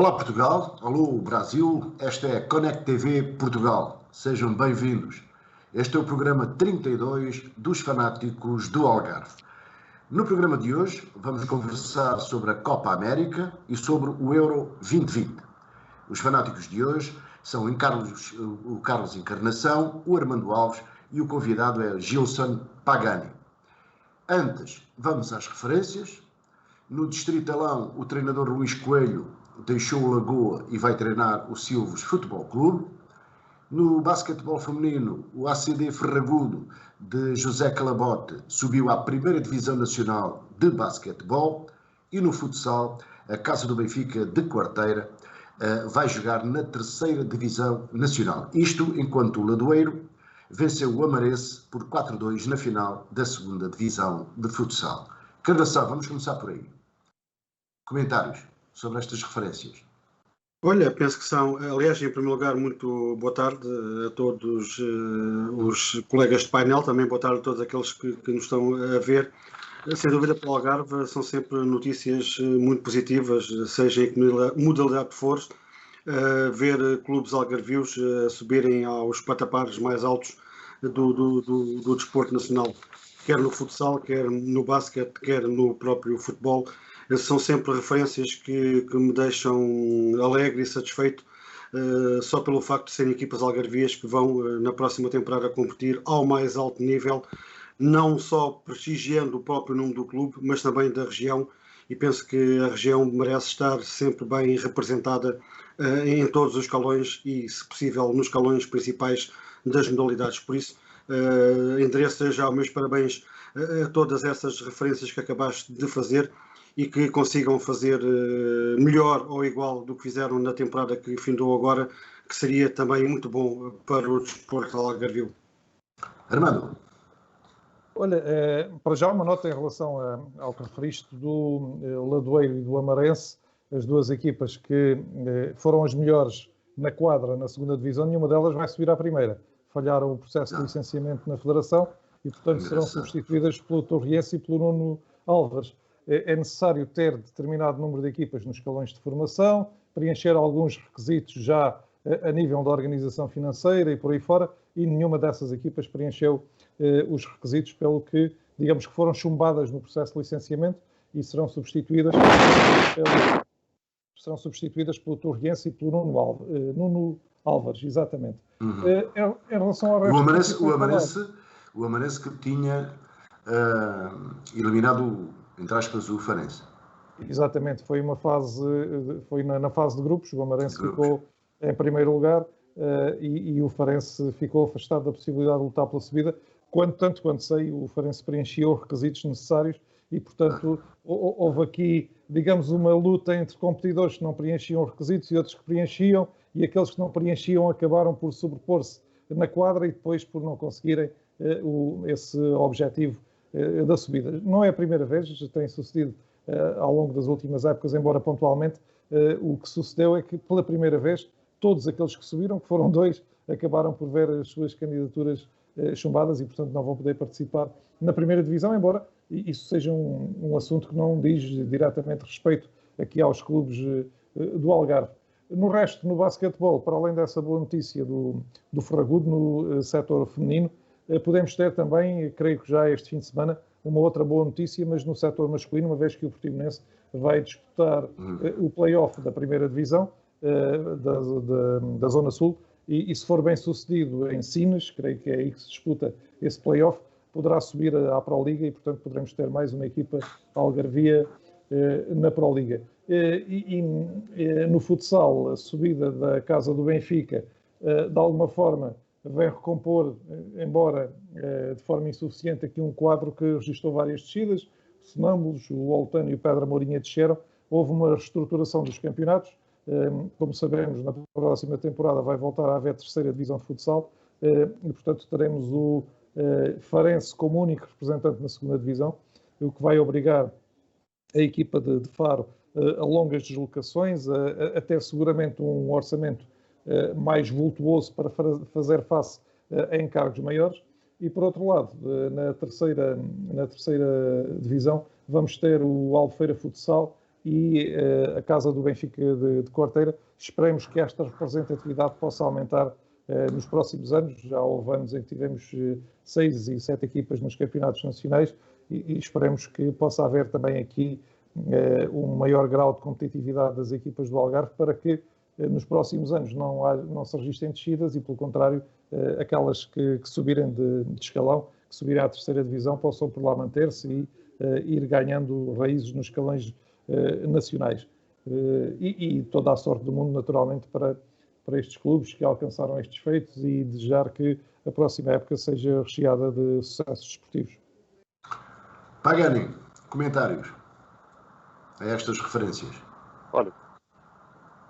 Olá Portugal, alô Brasil, esta é a Connect TV Portugal, sejam bem-vindos. Este é o programa 32 dos fanáticos do Algarve. No programa de hoje vamos conversar sobre a Copa América e sobre o Euro 2020. Os fanáticos de hoje são o Carlos Encarnação, o Armando Alves e o convidado é Gilson Pagani. Antes, vamos às referências. No Distritalão, o treinador Luís Coelho deixou o Lagoa e vai treinar o Silves Futebol Clube. No basquetebol feminino, o ACD Ferragudo de José Calabote subiu à primeira divisão nacional de basquetebol. E no futsal, a Casa do Benfica de Quarteira vai jogar na terceira divisão nacional. Isto enquanto o Ladoeiro venceu o Amarense por 4-2 na final da segunda divisão de futsal. Carnação, vamos começar por aí. Comentários sobre estas referências. Olha, penso que são, aliás, em primeiro lugar, muito boa tarde a todos os colegas de painel, também boa tarde a todos aqueles que nos estão a ver. Sem dúvida, para o Algarve são sempre notícias muito positivas, seja em que modalidade for, ver clubes algarvios subirem aos patamares mais altos do desporto nacional, quer no futsal, quer no basquete, quer no próprio futebol. São sempre referências que me deixam alegre e satisfeito só pelo facto de serem equipas algarvias que vão na próxima temporada competir ao mais alto nível, não só prestigiando o próprio nome do clube, mas também da região, e penso que a região merece estar sempre bem representada em todos os escalões e, se possível, nos escalões principais das modalidades. Por isso, endereço já os meus parabéns a todas essas referências que acabaste de fazer e que consigam fazer melhor ou igual do que fizeram na temporada que findou agora, que seria também muito bom para o desporto algarvio. Armando. Olha, para já uma nota em relação ao que referiste do Ladoeiro e do Amarense, as duas equipas que foram as melhores na quadra na segunda divisão, nenhuma delas vai subir à primeira. Falharam o processo de licenciamento na Federação e, portanto, serão substituídas pelo Torriense e pelo Nuno Álvares. É necessário ter determinado número de equipas nos escalões de formação, preencher alguns requisitos já a nível da organização financeira e por aí fora, e nenhuma dessas equipas preencheu os requisitos, pelo que, digamos que foram chumbadas no processo de licenciamento e serão substituídas pelo Torriense e pelo Nuno Álvares, exatamente. Uhum. Em relação ao resto... O Amarense que tinha eliminado, entre aspas, o Farense. Exatamente, foi na fase de grupos, o Amarense ficou em primeiro lugar e o Farense ficou afastado da possibilidade de lutar pela subida. Tanto quanto sei, o Farense preencheu os requisitos necessários e, portanto, houve aqui, digamos, uma luta entre competidores que não preenchiam os requisitos e outros que preenchiam, e aqueles que não preenchiam acabaram por sobrepor-se na quadra e depois por não conseguirem esse objetivo da subida. Não é a primeira vez, já tem sucedido ao longo das últimas épocas, embora pontualmente. O que sucedeu é que, pela primeira vez, todos aqueles que subiram, que foram 2, acabaram por ver as suas candidaturas chumbadas e, portanto, não vão poder participar na primeira divisão, embora isso seja um assunto que não diz diretamente respeito aqui aos clubes do Algarve. No resto, no basquetebol, para além dessa boa notícia do Ferragudo no setor feminino, podemos ter também, creio que já este fim de semana, uma outra boa notícia, mas no setor masculino, uma vez que o Portimonense vai disputar o play-off da primeira divisão da Zona Sul, e se for bem sucedido em Sines, creio que é aí que se disputa esse play-off, poderá subir à Proliga e, portanto, poderemos ter mais uma equipa algarvia na Proliga. No futsal, a subida da Casa do Benfica, de alguma forma, vem recompor, embora de forma insuficiente, aqui um quadro que registrou várias descidas. Sonâmbulos, o Oltano e o Pedra Mourinha desceram. Houve uma reestruturação dos campeonatos. Como sabemos, na próxima temporada vai voltar a haver a terceira divisão de futsal e, portanto, teremos o Farense como único representante na segunda divisão, o que vai obrigar a equipa de Faro a longas deslocações, até seguramente um orçamento mais vultuoso para fazer face a encargos maiores. E, por outro lado, na terceira divisão, vamos ter o Albufeira Futsal e a Casa do Benfica de Quarteira. Esperemos que esta representatividade possa aumentar nos próximos anos. Já houve anos em que tivemos 6 e 7 equipas nos campeonatos nacionais e esperemos que possa haver também aqui um maior grau de competitividade das equipas do Algarve para que nos próximos anos não se registrem descidas e, pelo contrário, aquelas que subirem de escalão, que subirem à terceira divisão, possam por lá manter-se e ir ganhando raízes nos escalões nacionais. E toda a sorte do mundo, naturalmente, para estes clubes que alcançaram estes feitos e desejar que a próxima época seja recheada de sucessos desportivos. Pagani, comentários a estas referências? Olha,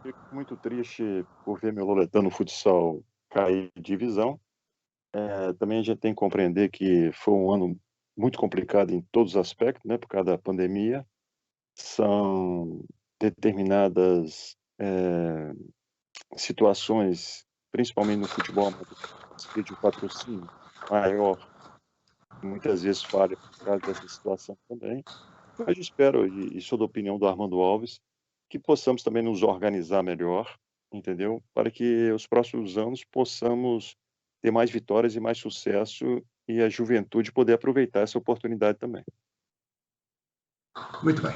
fico muito triste por ver meu Loretano Futsal cair de divisão. Também a gente tem que compreender que foi um ano muito complicado em todos os aspectos, né, por causa da pandemia. São determinadas situações, principalmente no futebol, de patrocínio maior, muitas vezes falha por causa dessa situação também. Mas espero, e sou da opinião do Armando Alves, que possamos também nos organizar melhor, entendeu? Para que os próximos anos possamos ter mais vitórias e mais sucesso e a juventude poder aproveitar essa oportunidade também. Muito bem.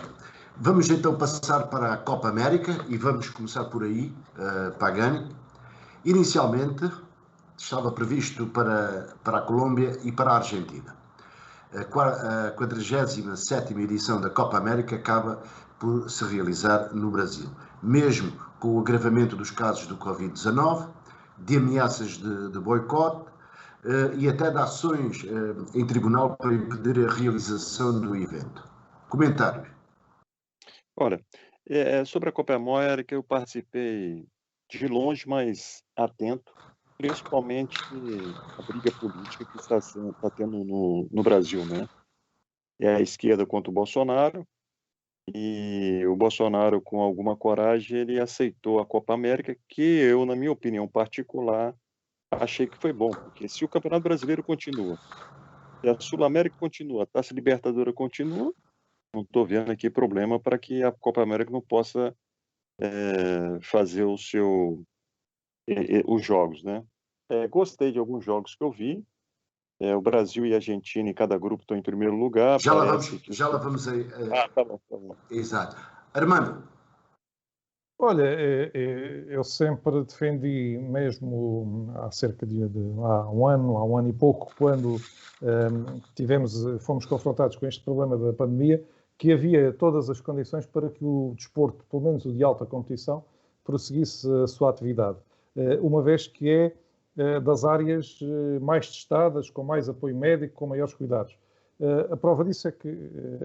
Vamos então passar para a Copa América e vamos começar por aí, Pagani. Inicialmente estava previsto para a Colômbia e para a Argentina. A 47ª edição da Copa América acaba por se realizar no Brasil, mesmo com o agravamento dos casos do Covid-19, de ameaças de boicote e até de ações em tribunal para impedir a realização do evento. Comentários? Olha, sobre a Copa América eu participei de longe, mas atento, principalmente a briga política que está tendo no Brasil, né? É a esquerda contra o Bolsonaro, e o Bolsonaro, com alguma coragem, ele aceitou a Copa América, que eu, na minha opinião particular, achei que foi bom, porque se o Campeonato Brasileiro continua, se a Sul-América continua, a Taça Libertadores continua, não estou vendo aqui problema para que a Copa América não possa fazer os jogos, né? Gostei de alguns jogos que eu vi. O Brasil e a Argentina em cada grupo estão em primeiro lugar. Já lá vamos aí. Tá bom. Exato. Armando. Olha, eu sempre defendi, mesmo há cerca de há um ano e pouco, quando fomos confrontados com este problema da pandemia, que havia todas as condições para que o desporto, pelo menos o de alta competição, prosseguisse a sua atividade, uma vez que é das áreas mais testadas, com mais apoio médico, com maiores cuidados. A prova disso é que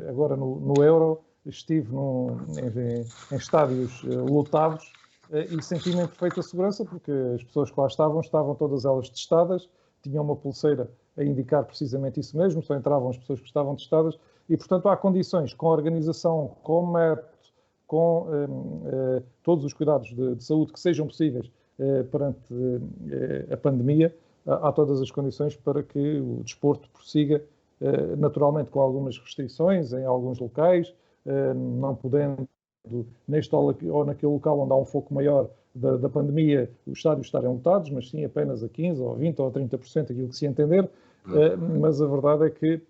agora no Euro estive em estádios lotados e senti-me em perfeita segurança, porque as pessoas que lá estavam todas elas testadas, tinham uma pulseira a indicar precisamente isso mesmo, só entravam as pessoas que estavam testadas, e portanto há condições, com a organização, com o método, com todos os cuidados de saúde que sejam possíveis perante a pandemia, há todas as condições para que o desporto prossiga, naturalmente com algumas restrições em alguns locais, não podendo, neste ou naquele local onde há um foco maior da pandemia, os estádios estarem lotados, mas sim apenas a 15% ou 20% ou 30%, aquilo que se entender, mas a verdade é que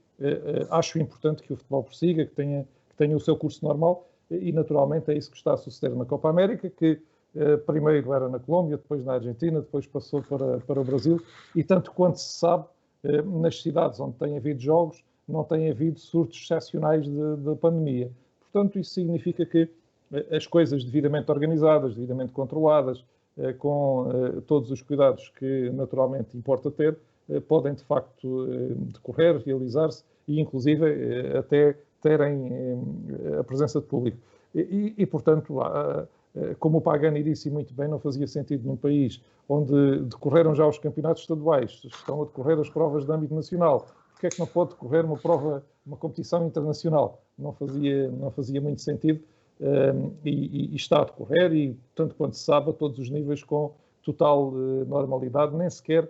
acho importante que o futebol prossiga, que tenha o seu curso normal, e naturalmente é isso que está a suceder na Copa América, que primeiro era na Colômbia, depois na Argentina, depois passou para o Brasil, e tanto quanto se sabe, nas cidades onde tem havido jogos, não tem havido surtos excepcionais de pandemia. Portanto, isso significa que as coisas devidamente organizadas, devidamente controladas, com todos os cuidados que naturalmente importa ter, podem de facto decorrer, realizar-se e inclusive até terem a presença de público. E portanto, como o Pagani disse muito bem, não fazia sentido num país onde decorreram já os campeonatos estaduais, estão a decorrer as provas de âmbito nacional, porque é que não pode decorrer uma competição internacional? Não fazia muito sentido e está a decorrer, e tanto quanto se sabe, a todos os níveis, com total normalidade, nem sequer,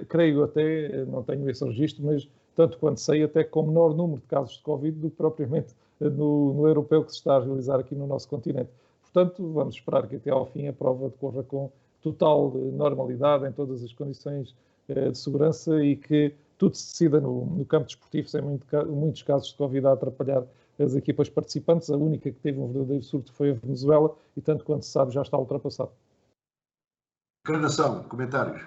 creio até, não tenho esse registro, mas tanto quanto sei, até com menor número de casos de Covid do que propriamente no europeu que se está a realizar aqui no nosso continente. Portanto, vamos esperar que até ao fim a prova decorra com total normalidade, em todas as condições de segurança e que tudo se decida no campo desportivo, sem muitos casos de Covid a atrapalhar as equipas participantes. A única que teve um verdadeiro surto foi a Venezuela e, tanto quanto se sabe, já está ultrapassado. Encarnação, comentários.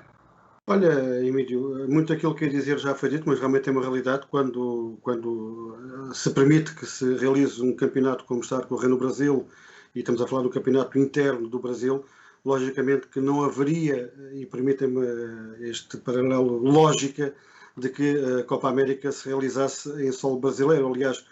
Olha, Emílio, muito daquilo que ia dizer já foi dito, mas realmente é uma realidade quando se permite que se realize um campeonato como está a decorrer no Brasil, e estamos a falar do campeonato interno do Brasil, logicamente que não haveria, e permitem-me este paralelo, lógica de que a Copa América se realizasse em solo brasileiro. Aliás,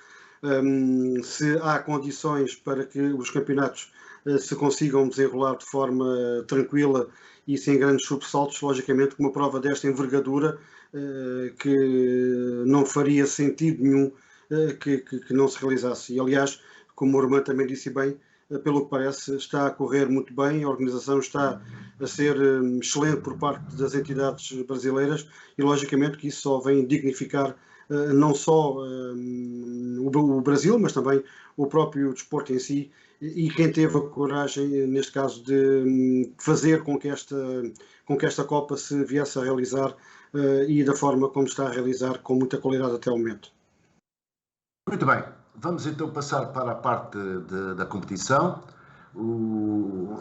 se há condições para que os campeonatos se consigam desenrolar de forma tranquila e sem grandes sobressaltos, logicamente que uma prova desta envergadura que não faria sentido nenhum que não se realizasse. E aliás, como o Romano também disse bem, pelo que parece está a correr muito bem, a organização está a ser excelente por parte das entidades brasileiras e logicamente que isso só vem dignificar não só o Brasil, mas também o próprio desporto em si e quem teve a coragem, neste caso, de fazer com que esta Copa se viesse a realizar e da forma como está a realizar, com muita qualidade até o momento. Muito bem, vamos então passar para a parte da competição.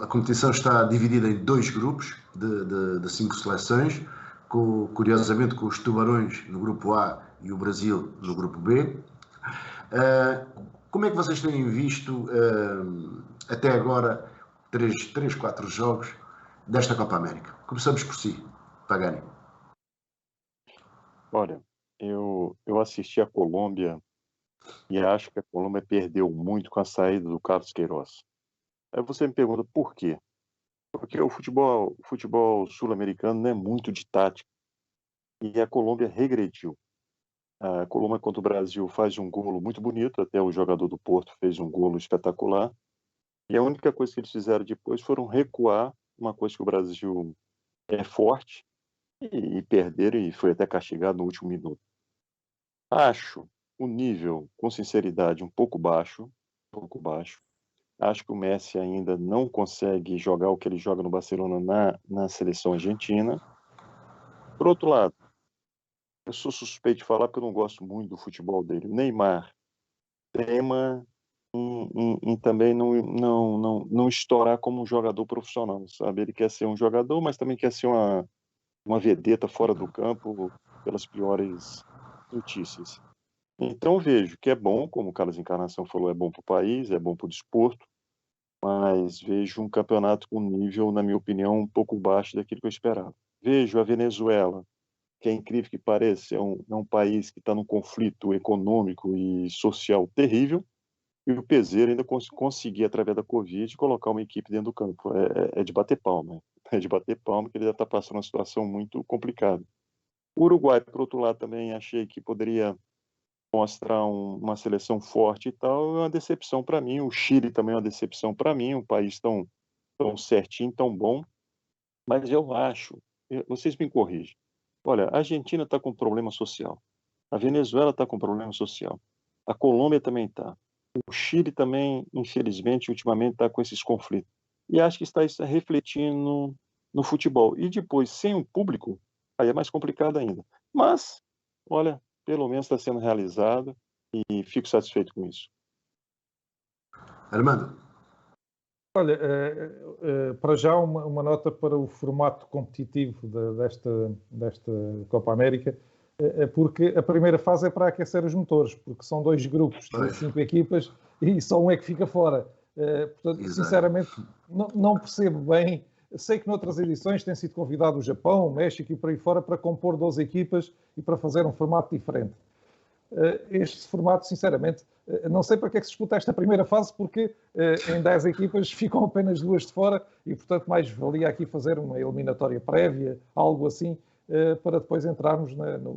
A competição está dividida em 2 grupos de 5 seleções, curiosamente com os Tubarões no grupo A e o Brasil no grupo B. Como é que vocês têm visto até agora 4 jogos desta Copa América? Começamos por si, Pagani. Olha, eu assisti a Colômbia e acho que a Colômbia perdeu muito com a saída do Carlos Queiroz. Aí você me pergunta por quê? Porque o futebol sul-americano não é muito de tática e a Colômbia regrediu. A Colômbia contra o Brasil faz um golo muito bonito, até o jogador do Porto fez um golo espetacular. E a única coisa que eles fizeram depois foram recuar, uma coisa que o Brasil é forte, e perderam e foi até castigado no último minuto. Acho o nível, com sinceridade, um pouco baixo. Acho que o Messi ainda não consegue jogar o que ele joga no Barcelona na seleção argentina. Por outro lado, eu sou suspeito de falar porque eu não gosto muito do futebol dele. O Neymar tema em também não estourar como um jogador profissional, sabe? Ele quer ser um jogador, mas também quer ser uma vedeta fora do campo pelas piores notícias. Então vejo que é bom, como o Carlos Encarnação falou, é bom para o país, é bom para o desporto, mas vejo um campeonato com nível, na minha opinião, um pouco baixo daquilo que eu esperava. Vejo a Venezuela, que é incrível que pareça, é um país que está num conflito econômico e social terrível, e o Peseiro ainda conseguir, através da Covid, colocar uma equipe dentro do campo. É de bater palma, é de bater palma, que ele já está passando uma situação muito complicada. O Uruguai, por outro lado, também achei que poderia mostrar uma seleção forte e tal, é uma decepção para mim. O Chile também é uma decepção para mim, um país tão certinho, tão bom, mas eu acho, vocês me corrigem, olha, a Argentina está com problema social, a Venezuela está com problema social, a Colômbia também está, o Chile também, infelizmente, ultimamente está com esses conflitos. E acho que está refletindo no futebol. E depois, sem o público, aí é mais complicado ainda. Mas, olha, pelo menos está sendo realizado e fico satisfeito com isso. Armando. Olha, para já uma nota para o formato competitivo desta Copa América, porque a primeira fase é para aquecer os motores, porque são 2 grupos de 5 equipas e só um é que fica fora. Portanto, sinceramente, não percebo bem. Sei que noutras edições tem sido convidado o Japão, o México e por aí fora para compor 12 equipas e para fazer um formato diferente. Este formato, sinceramente, não sei para que é que se disputa esta primeira fase, porque em 10 equipas ficam apenas 2 de fora e, portanto, mais valia aqui fazer uma eliminatória prévia, algo assim, para depois entrarmos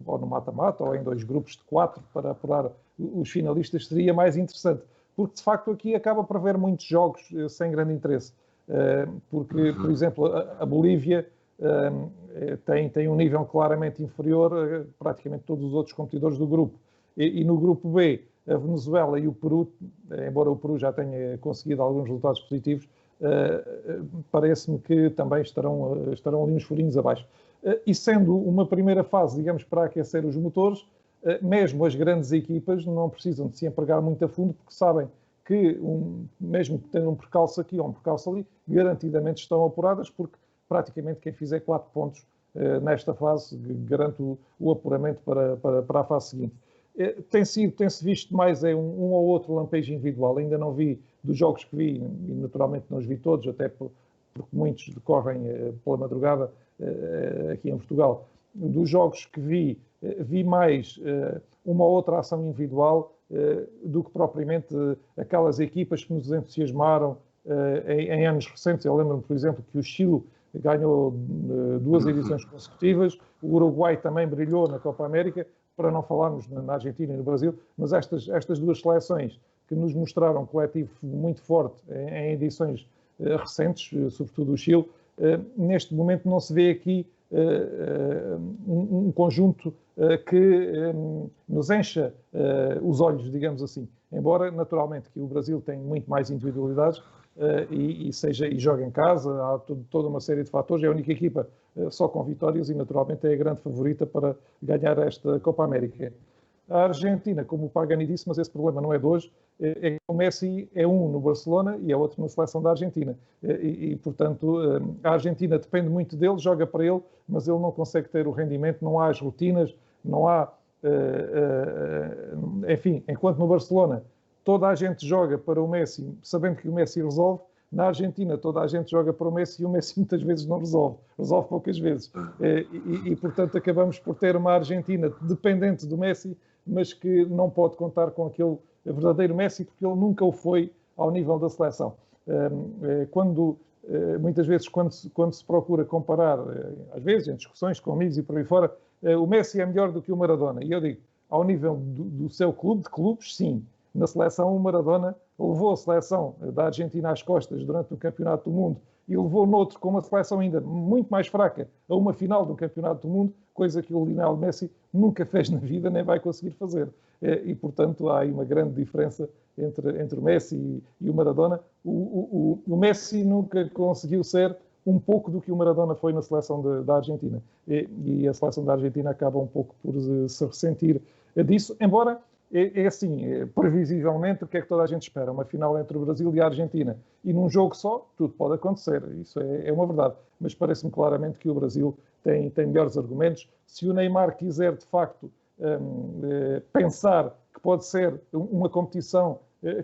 ou no mata-mata ou em 2 grupos de 4 para apurar os finalistas, seria mais interessante. Porque, de facto, aqui acaba por haver muitos jogos sem grande interesse. Porque, por exemplo, a Bolívia tem um nível claramente inferior a praticamente todos os outros competidores do grupo. E no grupo B a Venezuela e o Peru, embora o Peru já tenha conseguido alguns resultados positivos, parece-me que também estarão ali uns furinhos abaixo. E sendo uma primeira fase, digamos, para aquecer os motores, mesmo as grandes equipas não precisam de se empregar muito a fundo, porque sabem que, mesmo que tenham um percalço aqui ou um percalço ali, garantidamente estão apuradas, porque praticamente quem fizer 4 pontos nesta fase garante o apuramento para a fase seguinte. Tem-se visto mais um ou outro lampejo individual. Ainda não vi dos jogos que vi, e naturalmente não os vi todos, até porque muitos decorrem pela madrugada aqui em Portugal. Dos jogos que vi mais uma ou outra ação individual do que propriamente aquelas equipas que nos entusiasmaram em anos recentes. Eu lembro-me, por exemplo, que o Chile ganhou 2 edições consecutivas, o Uruguai também brilhou na Copa América, para não falarmos na Argentina e no Brasil, mas estas 2 seleções que nos mostraram um coletivo muito forte em edições recentes, sobretudo o Chile, neste momento não se vê aqui um conjunto que nos encha os olhos, digamos assim. Embora, naturalmente, que o Brasil tem muito mais individualidades e joga em casa, há toda uma série de fatores. É a única equipa só com vitórias e, naturalmente, é a grande favorita para ganhar esta Copa América. A Argentina, como o Pagani disse, mas esse problema não é de hoje, é que o Messi é um no Barcelona e é outro na seleção da Argentina. Portanto, a Argentina depende muito dele, joga para ele, mas ele não consegue ter o rendimento, não há as rotinas, não há... enfim, enquanto no Barcelona toda a gente joga para o Messi, sabendo que o Messi resolve, na Argentina toda a gente joga para o Messi e o Messi muitas vezes não resolve poucas vezes. Portanto, acabamos por ter uma Argentina dependente do Messi, mas que não pode contar com aquele verdadeiro Messi, porque ele nunca o foi ao nível da seleção. Muitas vezes, quando se procura comparar, às vezes, em discussões com amigos e por aí fora, o Messi é melhor do que o Maradona. E eu digo, ao nível do seu clube, de clubes, sim. Na seleção, o Maradona levou a seleção da Argentina às costas durante o Campeonato do Mundo e levou noutro com uma seleção ainda muito mais fraca a uma final do Campeonato do Mundo, coisa que o Lionel Messi nunca fez na vida nem vai conseguir fazer. Portanto, há aí uma grande diferença entre o Messi e o Maradona. O Messi nunca conseguiu ser um pouco do que o Maradona foi na seleção da Argentina. E a seleção da Argentina acaba um pouco por se ressentir disso, embora... É assim, previsivelmente, o que é que toda a gente espera? Uma final entre o Brasil e a Argentina. E num jogo só, tudo pode acontecer. Isso é uma verdade. Mas parece-me claramente que o Brasil tem melhores argumentos. Se o Neymar quiser, de facto, pensar que pode ser uma competição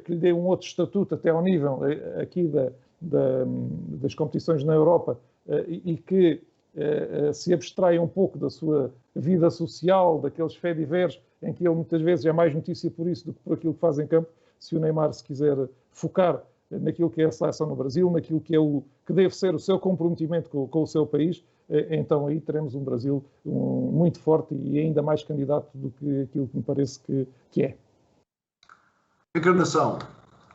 que lhe dê um outro estatuto, até ao nível aqui das competições na Europa, e que se abstraia um pouco da sua vida social, daqueles faits-divers, em que ele muitas vezes é mais notícia por isso do que por aquilo que faz em campo. Se o Neymar se quiser focar naquilo que é a seleção no Brasil, naquilo que deve ser o seu comprometimento com o seu país, então aí teremos um Brasil muito forte e ainda mais candidato do que aquilo que me parece que é. Encarnação,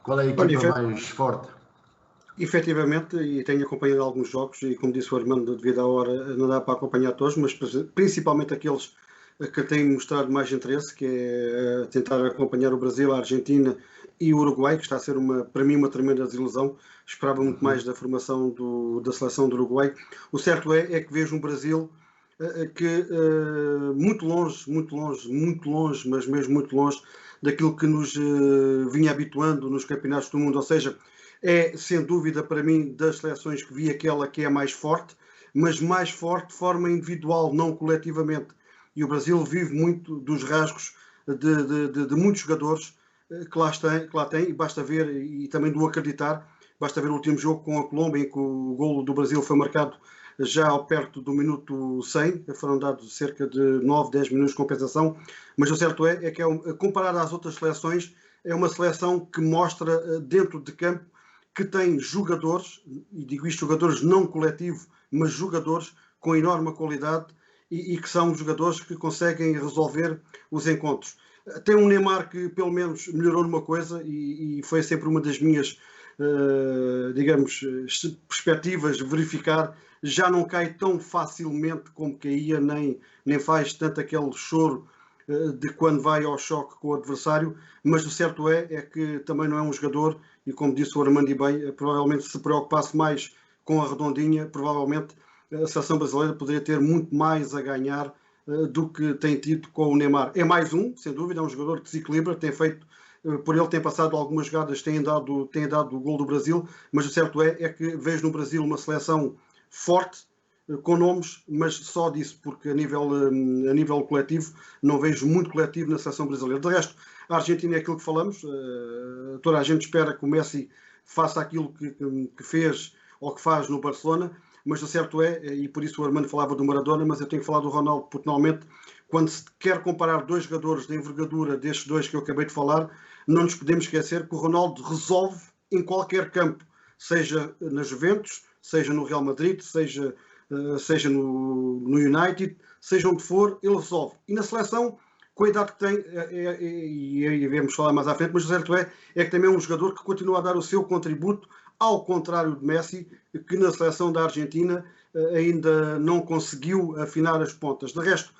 qual é a equipa mais forte? Efetivamente, e tenho acompanhado alguns jogos, e como disse o Armando, devido à hora, não dá para acompanhar todos, mas principalmente aqueles que têm mostrado mais interesse, que é tentar acompanhar o Brasil, a Argentina e o Uruguai, que está a ser, para mim, uma tremenda desilusão. Esperava muito mais da formação da seleção do Uruguai. O certo é que vejo um Brasil que muito longe, mas mesmo muito longe daquilo que nos vinha habituando nos campeonatos do mundo. Ou seja, é, sem dúvida, para mim, das seleções que vi, aquela que é mais forte, mas mais forte de forma individual, não coletivamente. E o Brasil vive muito dos rasgos de muitos jogadores que lá tem, e basta ver, e também do acreditar, basta ver o último jogo com a Colômbia, em que o golo do Brasil foi marcado já ao perto do minuto 100, foram dados cerca de 9, 10 minutos de compensação, mas o certo é que, comparado às outras seleções, é uma seleção que mostra dentro de campo que tem jogadores, e digo isto, jogadores não coletivo, mas jogadores com enorme qualidade, e que são jogadores que conseguem resolver os encontros. Tem um Neymar que pelo menos melhorou numa coisa, e foi sempre uma das minhas, digamos, perspectivas de verificar, já não cai tão facilmente como caía, nem faz tanto aquele choro de quando vai ao choque com o adversário, mas o certo é que também não é um jogador, e como disse o Armando e bem, provavelmente se preocupasse mais com a redondinha, provavelmente a seleção brasileira poderia ter muito mais a ganhar do que tem tido com o Neymar. É mais um, sem dúvida, é um jogador que desequilibra, tem feito, por ele tem passado algumas jogadas, tem dado o gol do Brasil, mas o certo é que vejo no Brasil uma seleção forte, com nomes, mas só disso, porque a nível coletivo não vejo muito coletivo na seleção brasileira. De resto, a Argentina é aquilo que falamos, toda a gente espera que o Messi faça aquilo que fez ou que faz no Barcelona, mas o certo é, e por isso o Armando falava do Maradona, mas eu tenho que falar do Ronaldo, porque normalmente quando se quer comparar dois jogadores de envergadura destes dois que eu acabei de falar, não nos podemos esquecer que o Ronaldo resolve em qualquer campo, seja na Juventus, seja no Real Madrid, seja no United, seja onde for, ele resolve. E na seleção, com a idade que tem, e vamos falar mais à frente, mas o certo é que também é um jogador que continua a dar o seu contributo, ao contrário de Messi, que na seleção da Argentina ainda não conseguiu afinar as pontas. De resto,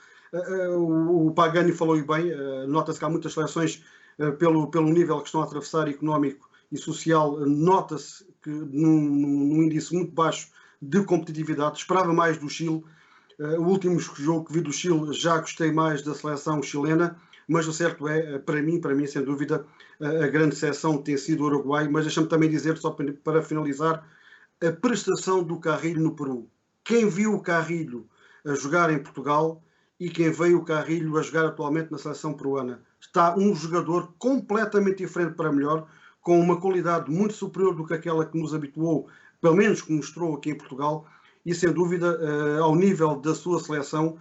o Pagani falou bem, nota-se que há muitas seleções, pelo nível que estão a atravessar económico e social, nota-se que num índice muito baixo de competitividade. Esperava mais do Chile. O último jogo que vi do Chile, já gostei mais da seleção chilena, mas o certo é, para mim, sem dúvida, a grande seleção tem sido o Uruguai. Mas deixa-me também dizer, só para finalizar, a prestação do Carrilho no Peru. Quem viu o Carrilho a jogar em Portugal e quem veio o Carrilho a jogar atualmente na seleção peruana, está um jogador completamente diferente para melhor, com uma qualidade muito superior do que aquela que nos habituou, pelo menos que mostrou aqui em Portugal, e sem dúvida, ao nível da sua seleção,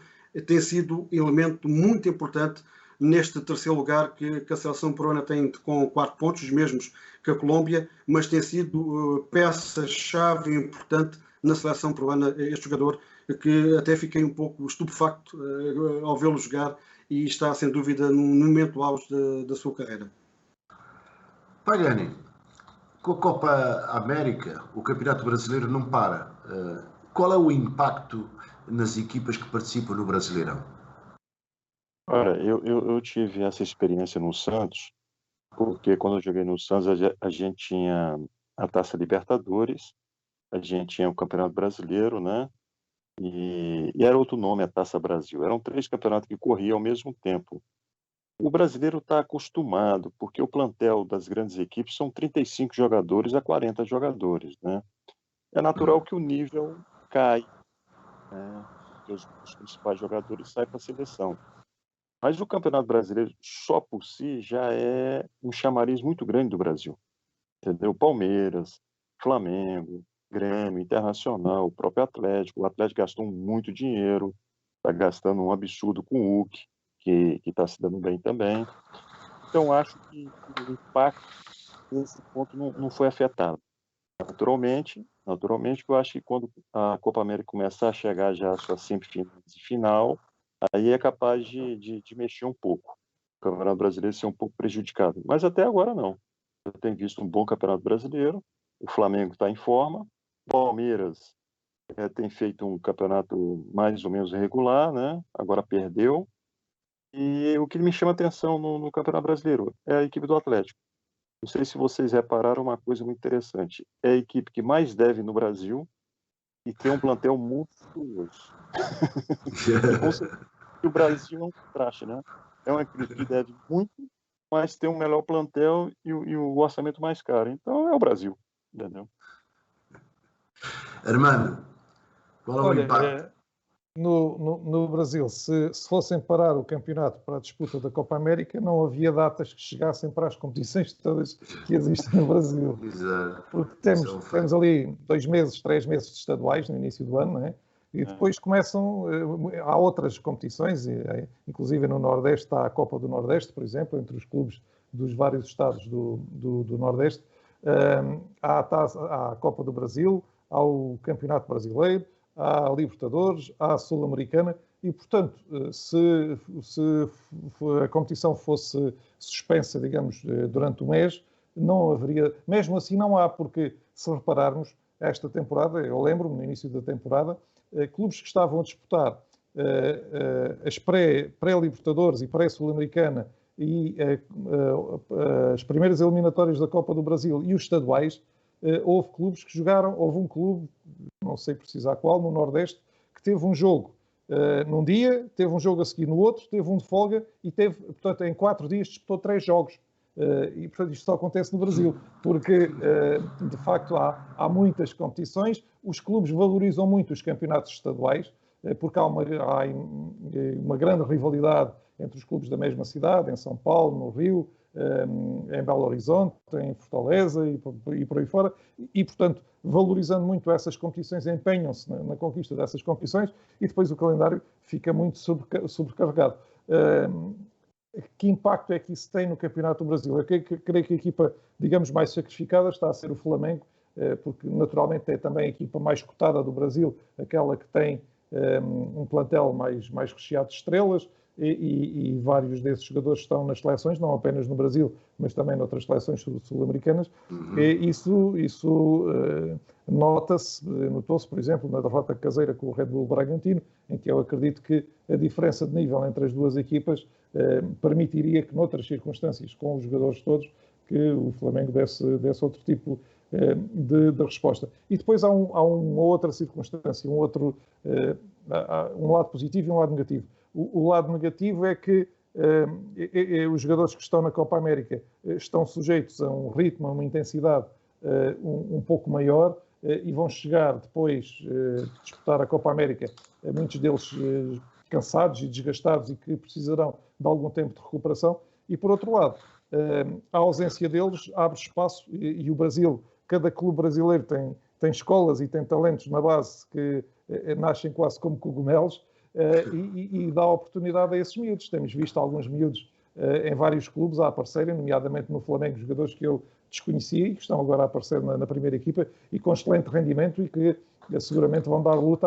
tem sido elemento muito importante neste terceiro lugar que a seleção peruana tem, com 4 pontos, os mesmos que a Colômbia, mas tem sido peça-chave importante na seleção peruana, este jogador, que até fiquei um pouco estupefacto ao vê-lo jogar, e está sem dúvida num momento auge da sua carreira. Pagani, com a Copa América, o Campeonato Brasileiro não para. Qual é o impacto nas equipas que participam no Brasileirão? Olha, eu tive essa experiência no Santos, porque quando eu joguei no Santos, a gente tinha a Taça Libertadores, a gente tinha o Campeonato Brasileiro, né? E era outro nome, a Taça Brasil. Eram 3 campeonatos que corriam ao mesmo tempo. O brasileiro está acostumado, porque o plantel das grandes equipes são 35 jogadores a 40 jogadores, né? É natural que o nível cai, né? Porque os principais jogadores saem para a seleção. Mas o Campeonato Brasileiro, só por si, já é um chamariz muito grande do Brasil. Entendeu? Palmeiras, Flamengo, Grêmio, Internacional, o próprio Atlético. O Atlético gastou muito dinheiro, está gastando um absurdo com o Hulk, que está se dando bem também. Então, acho que o impacto nesse ponto não foi afetado. Naturalmente, eu acho que quando a Copa América começar a chegar já à sua semifinal e final, aí é capaz de mexer um pouco. O Campeonato Brasileiro ser um pouco prejudicado. Mas até agora não. Eu tenho visto um bom Campeonato Brasileiro, o Flamengo está em forma, o Palmeiras tem feito um campeonato mais ou menos regular, né? Agora perdeu. E o que me chama atenção no Campeonato Brasileiro é a equipe do Atlético. Não sei se vocês repararam uma coisa muito interessante. É a equipe que mais deve no Brasil e tem um plantel monstruoso. O Brasil é um traste, né? É uma equipe que deve muito, mas tem um melhor plantel e o orçamento mais caro. Então é o Brasil, entendeu? Armando, qual é o impacto? No Brasil, se fossem parar o campeonato para a disputa da Copa América, não havia datas que chegassem para as competições todas que existem no Brasil. Exato. Porque temos ali 2 meses, 3 meses de estaduais no início do ano, não é? E depois começam, há outras competições, inclusive no Nordeste está a Copa do Nordeste, por exemplo, entre os clubes dos vários estados do Nordeste. Há a Copa do Brasil, há o Campeonato Brasileiro, há a Libertadores, há a Sul-Americana e, portanto, se a competição fosse suspensa, digamos, durante o mês, não haveria, mesmo assim não há, porque se repararmos, esta temporada, eu lembro-me no início da temporada, clubes que estavam a disputar as pré-Libertadores e pré-Sul-Americana e as primeiras eliminatórias da Copa do Brasil e os estaduais, houve clubes que jogaram, houve um clube, não sei precisar qual, no Nordeste, que teve um jogo num dia, teve um jogo a seguir no outro, teve um de folga e teve, portanto, em 4 dias disputou 3 jogos. E, portanto, isto só acontece no Brasil, porque, de facto, há muitas competições, os clubes valorizam muito os campeonatos estaduais, porque há uma grande rivalidade entre os clubes da mesma cidade, em São Paulo, no Rio, em Belo Horizonte, em Fortaleza e por aí fora, e, portanto, valorizando muito essas competições, empenham-se na conquista dessas competições e depois o calendário fica muito sobrecarregado. Que impacto é que isso tem no Campeonato do Brasil? Eu creio que a equipa, digamos, mais sacrificada está a ser o Flamengo, porque naturalmente é também a equipa mais cotada do Brasil, aquela que tem um plantel mais recheado de estrelas, e vários desses jogadores estão nas seleções, não apenas no Brasil, mas também noutras seleções sul-americanas. Isso notou-se, por exemplo, na derrota caseira com o Red Bull Bragantino, em que eu acredito que a diferença de nível entre as duas equipas permitiria que, noutras circunstâncias, com os jogadores todos, que o Flamengo desse outro tipo de resposta. E depois há uma outra circunstância, um lado positivo e um lado negativo. O lado negativo é que os jogadores que estão na Copa América estão sujeitos a um ritmo, a uma intensidade um pouco maior e vão chegar depois de disputar a Copa América, muitos deles cansados e desgastados e que precisarão de algum tempo de recuperação. E, por outro lado, a ausência deles abre espaço e o Brasil, cada clube brasileiro tem escolas e tem talentos na base que nascem quase como cogumelos, e dá oportunidade a esses miúdos. Temos visto alguns miúdos em vários clubes a aparecerem, nomeadamente no Flamengo, jogadores que eu desconhecia e que estão agora a aparecer na primeira equipa e com excelente rendimento e que seguramente vão dar luta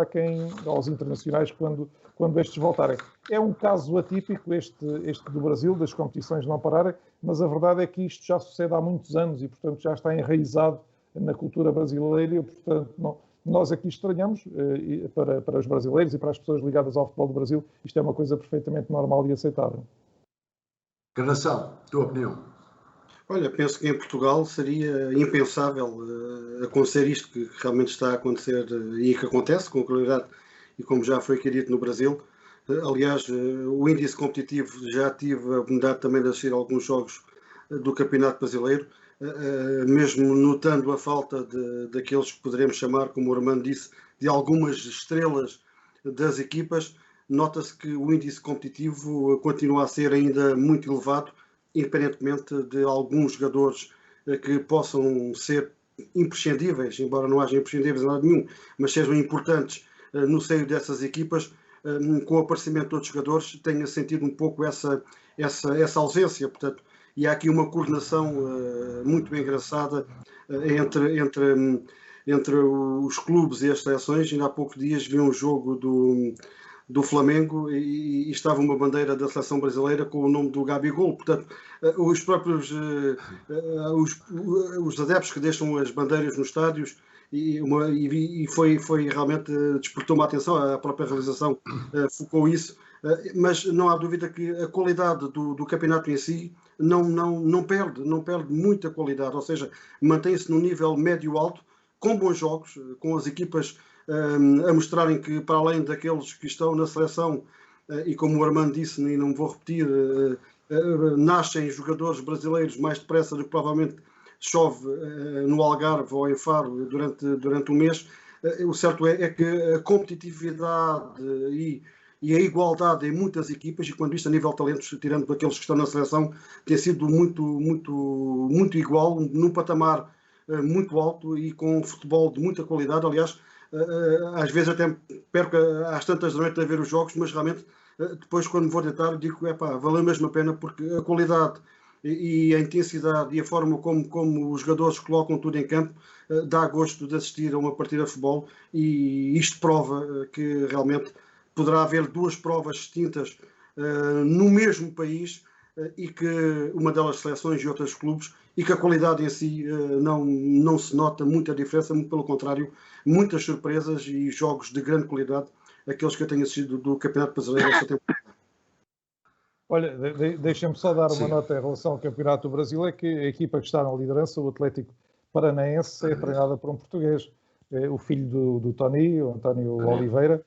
aos internacionais quando estes voltarem. É um caso atípico este do Brasil, das competições não pararem, mas a verdade é que isto já sucede há muitos anos e, portanto, já está enraizado na cultura brasileira e, portanto, nós aqui estranhamos, para os brasileiros e para as pessoas ligadas ao futebol do Brasil, isto é uma coisa perfeitamente normal e aceitável. Encarnação, tua opinião? Olha, penso que em Portugal seria impensável acontecer isto que realmente está a acontecer e que acontece com claridade e como já foi dito no Brasil. Aliás, o índice competitivo já tive a oportunidade também de assistir a alguns jogos do Campeonato Brasileiro, mesmo notando a falta daqueles que poderemos chamar, como o Armando disse, de algumas estrelas das equipas, nota-se que o índice competitivo continua a ser ainda muito elevado, independentemente de alguns jogadores que possam ser imprescindíveis, embora não haja imprescindíveis em lado nenhum, mas sejam importantes no seio dessas equipas. Com o aparecimento de outros jogadores, tenha sentido um pouco essa ausência, portanto, e há aqui uma coordenação muito engraçada entre os clubes e as seleções. Ainda há poucos dias vi um jogo do Flamengo e estava uma bandeira da seleção brasileira com o nome do Gabigol. Portanto, os próprios os adeptos que deixam as bandeiras nos estádios e foi realmente, despertou uma atenção, a própria realização focou isso, mas não há dúvida que a qualidade do campeonato em si não perde muita qualidade, ou seja, mantém-se num nível médio-alto, com bons jogos, com as equipas a mostrarem que, para além daqueles que estão na seleção, e como o Armando disse, e não vou repetir, nascem jogadores brasileiros mais depressa do que provavelmente chove no Algarve ou em Faro durante um mês. O certo é que a competitividade e a igualdade em muitas equipas, e quando isto a nível de talentos, tirando daqueles que estão na seleção, tem sido muito igual, num patamar muito alto e com futebol de muita qualidade. Aliás, às vezes até perco às tantas da noite a ver os jogos, mas realmente depois, quando me vou deitar, digo que valeu mesmo a pena, porque a qualidade e a intensidade e a forma como os jogadores colocam tudo em campo dá gosto de assistir a uma partida de futebol, e isto prova que realmente poderá haver duas provas distintas no mesmo país, e que uma delas seleções e outras clubes, e que a qualidade em si não se nota muita diferença, muito pelo contrário, muitas surpresas e jogos de grande qualidade aqueles que eu tenho assistido do Campeonato Brasileiro esta temporada. Olha, deixem-me só dar uma Sim. nota em relação ao Campeonato do Brasil, é que a equipa que está na liderança, o Atlético Paranaense, é treinada por um português, o filho do Tony, o António Oliveira,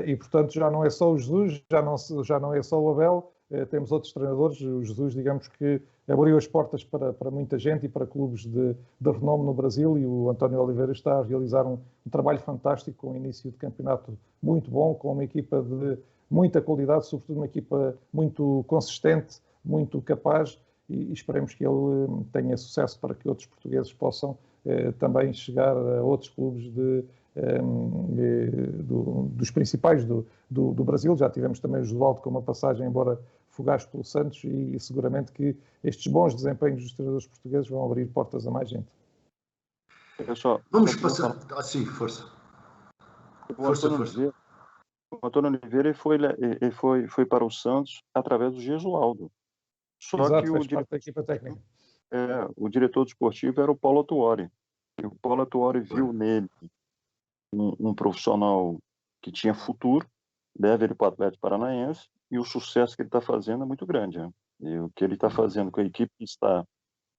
e portanto já não é só o Jesus, já não é só o Abel, temos outros treinadores. O Jesus, digamos que abriu as portas para muita gente e para clubes de renome no Brasil, e o António Oliveira está a realizar um trabalho fantástico, com um início de campeonato muito bom, com uma equipa de muita qualidade, sobretudo uma equipa muito consistente, muito capaz, e esperemos que ele tenha sucesso para que outros portugueses possam também chegar a outros clubes dos principais do Brasil. Já tivemos também o Josualdo com uma passagem, embora fugaz, pelo Santos, e seguramente que estes bons desempenhos dos treinadores portugueses vão abrir portas a mais gente. Vamos passar... sim, força. Força. O Antônio Oliveira ele foi para o Santos através do Gesualdo. Só Exato, que faz parte da equipa técnica. O diretor desportivo era o Paulo Tuori. E o Paulo Tuori viu nele um profissional que tinha futuro, leva ele para o Atlético Paranaense, e o sucesso que ele está fazendo é muito grande. Né? E o que ele está fazendo com a equipe que está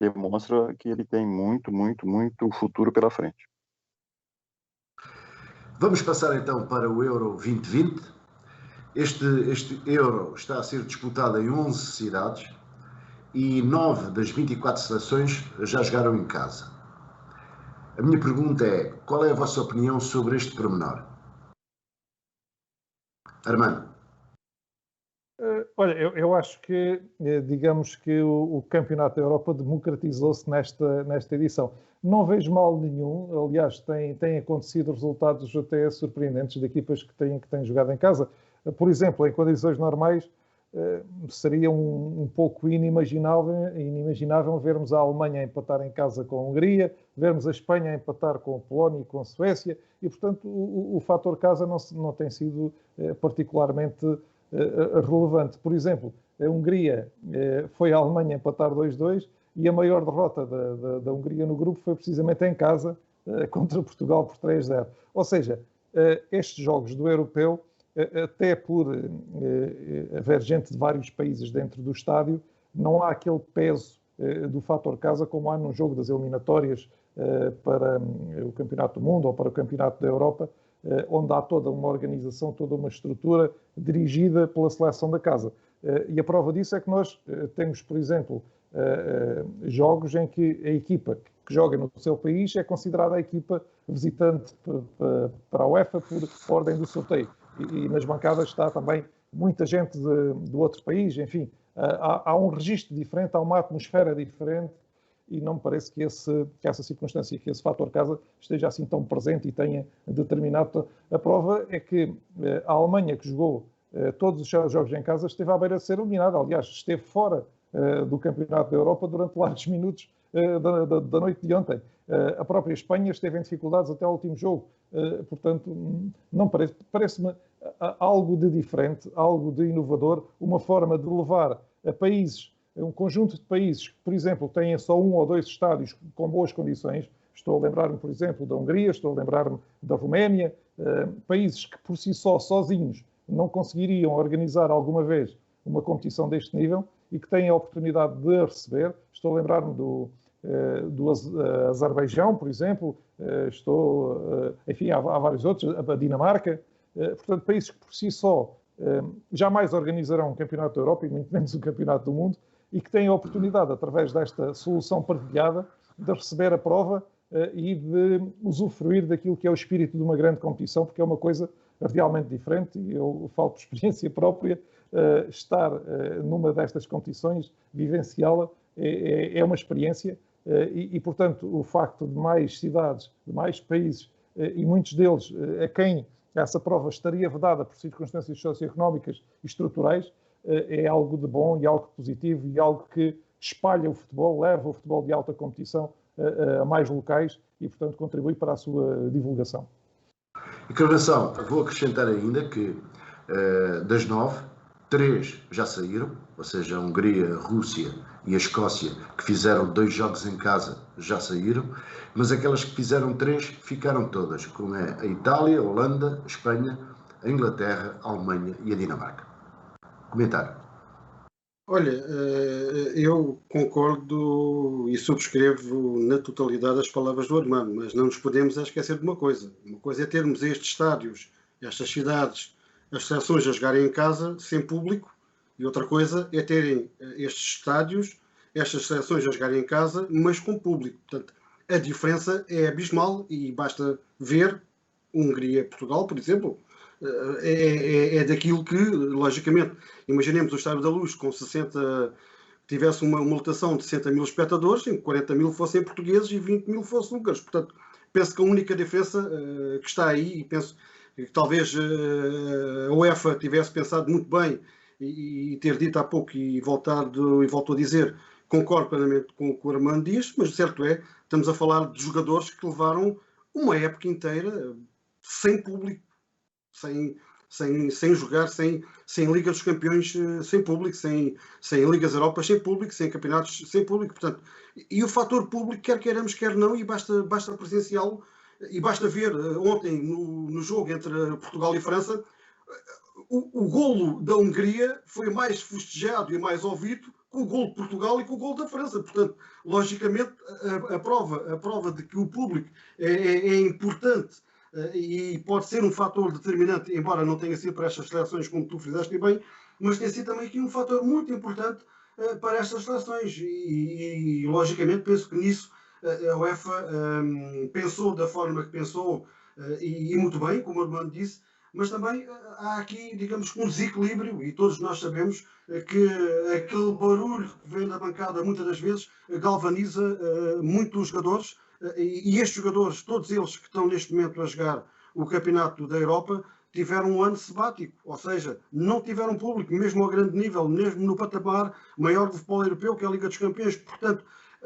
demonstra que ele tem muito futuro pela frente. Vamos passar então para o Euro 2020. Este Euro está a ser disputado em 11 cidades e 9 das 24 seleções já jogaram em casa. A minha pergunta é: qual é a vossa opinião sobre este pormenor? Armando. Olha, eu acho que, digamos que o Campeonato da Europa democratizou-se nesta edição. Não vejo mal nenhum, aliás, têm acontecido resultados até surpreendentes de equipas que têm jogado em casa. Por exemplo, em condições normais, seria um pouco inimaginável vermos a Alemanha empatar em casa com a Hungria, vermos a Espanha empatar com a Polónia e com a Suécia, e, portanto, o fator casa não tem sido particularmente relevante. Por exemplo, a Hungria foi à Alemanha empatar 2-2, e a maior derrota da Hungria no grupo foi precisamente em casa, contra Portugal por 3-0. Ou seja, estes jogos do europeu, até por haver gente de vários países dentro do estádio, não há aquele peso do fator casa como há num jogo das eliminatórias para o Campeonato do Mundo ou para o Campeonato da Europa, onde há toda uma organização, toda uma estrutura dirigida pela seleção da casa. E a prova disso é que nós temos, por exemplo, jogos em que a equipa que joga no seu país é considerada a equipa visitante para a UEFA por ordem do sorteio. E nas bancadas está também muita gente do outro país. Enfim, há um registro diferente, há uma atmosfera diferente, e não me parece que essa circunstância, que esse fator casa esteja assim tão presente e tenha determinado. A prova é que a Alemanha, que jogou todos os seus jogos em casa, esteve à beira de ser eliminada. Aliás, esteve fora do Campeonato da Europa durante largos minutos da noite de ontem. A própria Espanha esteve em dificuldades até ao último jogo. Portanto, não parece-me algo de diferente, algo de inovador, uma forma de levar a países, um conjunto de países que, por exemplo, têm só 1 ou 2 estádios com boas condições. Estou a lembrar-me, por exemplo, da Hungria, estou a lembrar-me da Roménia, países que por si só, sozinhos, não conseguiriam organizar alguma vez uma competição deste nível e que têm a oportunidade de a receber. Estou a lembrar-me do Azerbaijão, por exemplo, enfim, há vários outros, a Dinamarca. Portanto, países que por si só jamais organizarão um campeonato da Europa e muito menos um campeonato do mundo, e que têm a oportunidade, através desta solução partilhada, de receber a prova e de usufruir daquilo que é o espírito de uma grande competição, porque é uma coisa realmente diferente, e eu falo por experiência própria. Estar numa destas competições, vivenciá-la, é uma experiência, e, portanto, o facto de mais cidades, de mais países, e muitos deles a quem essa prova estaria vedada por circunstâncias socioeconómicas e estruturais, é algo de bom e algo positivo, e algo que espalha o futebol, leva o futebol de alta competição a mais locais e, portanto, contribui para a sua divulgação. Intervenção, vou acrescentar ainda que das 9, 3 já saíram, ou seja, a Hungria, a Rússia e a Escócia, que fizeram 2 jogos em casa, já saíram, mas aquelas que fizeram 3 ficaram todas, como é a Itália, a Holanda, a Espanha, a Inglaterra, a Alemanha e a Dinamarca. Comentário. Olha, eu concordo e subscrevo na totalidade as palavras do Armando, mas não nos podemos esquecer de uma coisa. Uma coisa é termos estes estádios, estas cidades, as seleções a jogarem em casa, sem público, e outra coisa é terem estes estádios, estas seleções a jogarem em casa, mas com público. Portanto, a diferença é abismal e basta ver Hungria-Portugal, por exemplo, é daquilo que, logicamente, imaginemos o Estádio da Luz com 60, tivesse uma lotação de 60 mil espectadores, em que 40 mil fossem portugueses e 20 mil fossem húngaros. Portanto, penso que a única diferença que está aí, e penso que talvez a UEFA tivesse pensado muito bem e ter dito há pouco e voltou a dizer, concordo plenamente com o que o Armando diz, mas certo é, estamos a falar de jogadores que levaram uma época inteira sem público, sem jogar, sem Liga dos Campeões sem público, sem Ligas Europas sem público, sem campeonatos sem público. Portanto, e o fator público, quer queiramos, quer não, e basta presenciá-lo, e basta ver ontem no jogo entre Portugal e França, o golo da Hungria foi mais festejado e mais ouvido que o golo de Portugal e que o golo da França. Portanto, logicamente, a prova de que o público é importante e pode ser um fator determinante, embora não tenha sido para estas seleções, como tu fizeste bem, mas tem sido também aqui um fator muito importante para estas seleções. E logicamente, penso que nisso a UEFA pensou da forma que pensou, e muito bem, como o Armando disse, mas também há aqui, digamos, um desequilíbrio, e todos nós sabemos que aquele barulho que vem da bancada muitas das vezes galvaniza muito os jogadores, e estes jogadores, todos eles que estão neste momento a jogar o Campeonato da Europa, tiveram um ano sabático, ou seja, não tiveram público, mesmo a grande nível, mesmo no patamar maior do futebol europeu, que é a Liga dos Campeões. Portanto,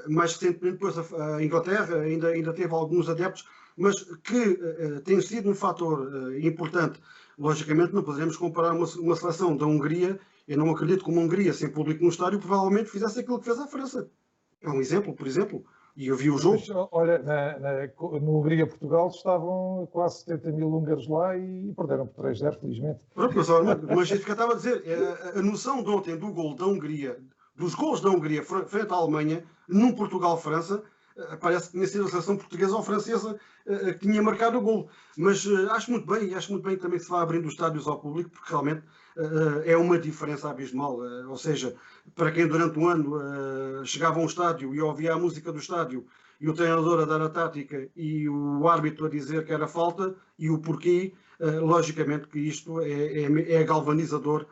mais recentemente depois a Inglaterra ainda teve alguns adeptos, mas que tem sido um fator importante. Logicamente não poderemos comparar uma seleção da Hungria. Eu não acredito que uma Hungria sem público no estádio provavelmente fizesse aquilo que fez a França. É um exemplo, por exemplo. E eu vi o jogo. Mas, olha, no Hungria-Portugal estavam quase 70 mil húngaros lá e perderam por 3-0, felizmente. Pronto, mas isso que eu estava a dizer, a noção de ontem do gol da Hungria, dos gols da Hungria frente à Alemanha, num Portugal-França, parece que tinha sido a seleção portuguesa ou francesa que tinha marcado o gol. Mas acho muito bem que também se vá abrindo os estádios ao público, porque realmente é uma diferença abismal. Ou seja, para quem durante um ano chegava a um estádio e ouvia a música do estádio e o treinador a dar a tática e o árbitro a dizer que era falta e o porquê, logicamente que isto é galvanizador.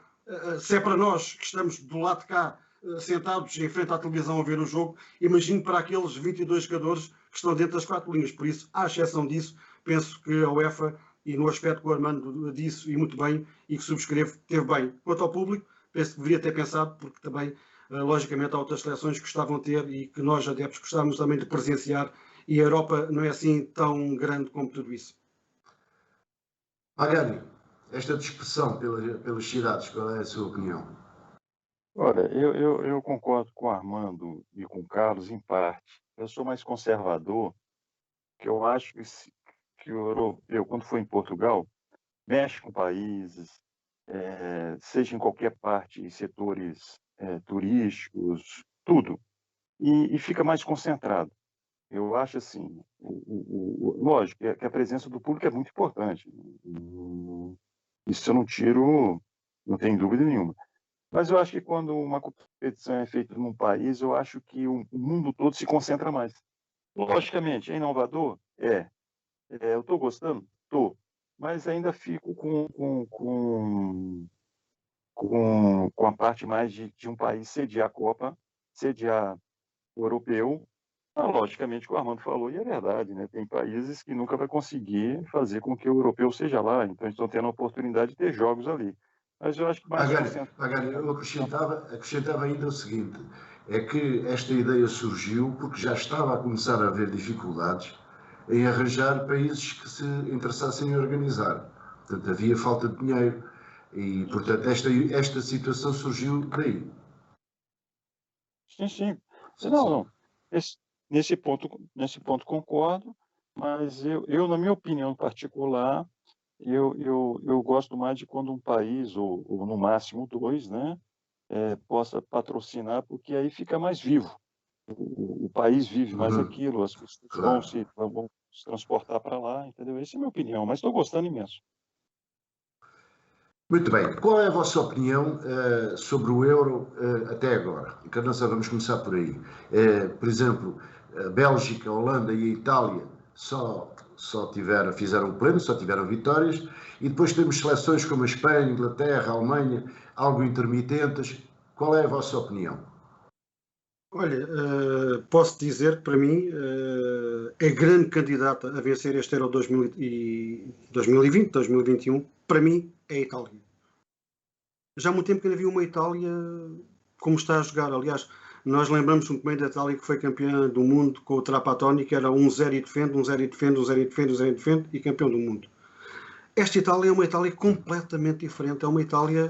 Se é para nós que estamos do lado de cá, sentados em frente à televisão a ver o jogo, imagino para aqueles 22 jogadores que estão dentro das quatro linhas. Por isso, à exceção disso, penso que a UEFA, e no aspecto que o Armando disse, e muito bem, e que subscrevo, teve bem. Quanto ao público, penso que deveria ter pensado, porque também, logicamente, há outras seleções que gostavam de ter e que nós, adeptos, gostávamos também de presenciar, e a Europa não é assim tão grande como tudo isso. Magani, esta dispersão pelas cidades, qual é a sua opinião? Olha, eu concordo com o Armando e com o Carlos em parte. Eu sou mais conservador, que eu acho que o europeu, quando for em Portugal, mexe com países, seja em qualquer parte, setores turísticos, tudo, e fica mais concentrado. Eu acho assim, lógico que a presença do público é muito importante. Isso eu não tiro, não tem dúvida nenhuma. Mas eu acho que quando uma competição é feita num país, eu acho que o mundo todo se concentra mais. Logicamente, é inovador? Eu estou gostando? Estou. Mas ainda fico com a parte mais de um país sediar a Copa, sediar o europeu. Logicamente, o que o Armando falou, e é verdade, né? Tem países que nunca vai conseguir fazer com que o europeu seja lá, então estão tendo a oportunidade de ter jogos ali. Mas eu acho que mais Magari, eu acrescentava ainda o seguinte, é que esta ideia surgiu porque já estava a começar a haver dificuldades em arranjar países que se interessassem em organizar. Portanto, havia falta de dinheiro e, portanto, esta situação surgiu daí. Sim. Não. Nesse ponto concordo, mas eu, na minha opinião particular, eu gosto mais de quando um país, ou no máximo dois, né, possa patrocinar, porque aí fica mais vivo. O país vive mais Uhum, aquilo, as pessoas claro. vão se transportar para lá, entendeu? Essa é a minha opinião, mas estou gostando imenso. Muito bem. Qual é a vossa opinião sobre o euro até agora? Encarnação, vamos começar por aí. Por exemplo, a Bélgica, a Holanda e a Itália fizeram pleno, só tiveram vitórias, e depois temos seleções como a Espanha, a Inglaterra, a Alemanha, algo intermitentes. Qual é a vossa opinião? Olha, posso dizer que para mim é grande candidata a vencer este Euro 2020, 2021. Para mim é a Itália. Já há muito tempo que não havia uma Itália como está a jogar. Aliás, nós lembramos muito bem da Itália que foi campeã do mundo com o Trapattoni, que era 1-0 e defende, 1-0 e defende, 1-0 e defende, 1-0 e defende e campeão do mundo. Esta Itália é uma Itália completamente diferente. É uma Itália,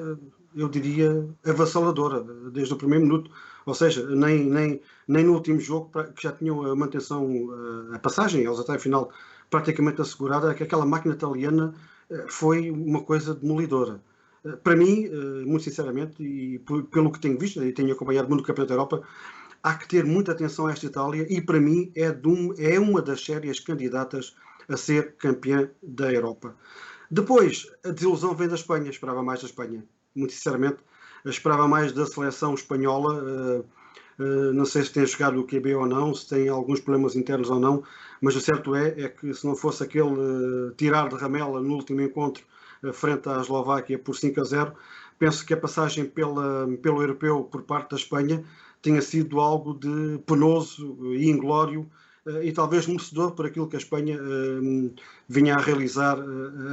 eu diria, avassaladora, desde o primeiro minuto. Ou seja, nem no último jogo, que já tinham a manutenção, a passagem aos até final praticamente assegurada, que aquela máquina italiana foi uma coisa demolidora. Para mim, muito sinceramente, e pelo que tenho visto, e tenho acompanhado muito o Campeonato da Europa, há que ter muita atenção a esta Itália e, para mim, é uma das sérias candidatas a ser campeã da Europa. Depois, a desilusão vem da Espanha. Esperava mais da Espanha. Muito sinceramente, esperava mais da seleção espanhola. Não sei se tem jogado o QB ou não, se tem alguns problemas internos ou não, mas o certo é que se não fosse aquele tirar de ramela no último encontro frente à Eslováquia por 5-0, penso que a passagem pelo europeu por parte da Espanha tenha sido algo de penoso e inglório e talvez merecedor por aquilo que a Espanha vinha a realizar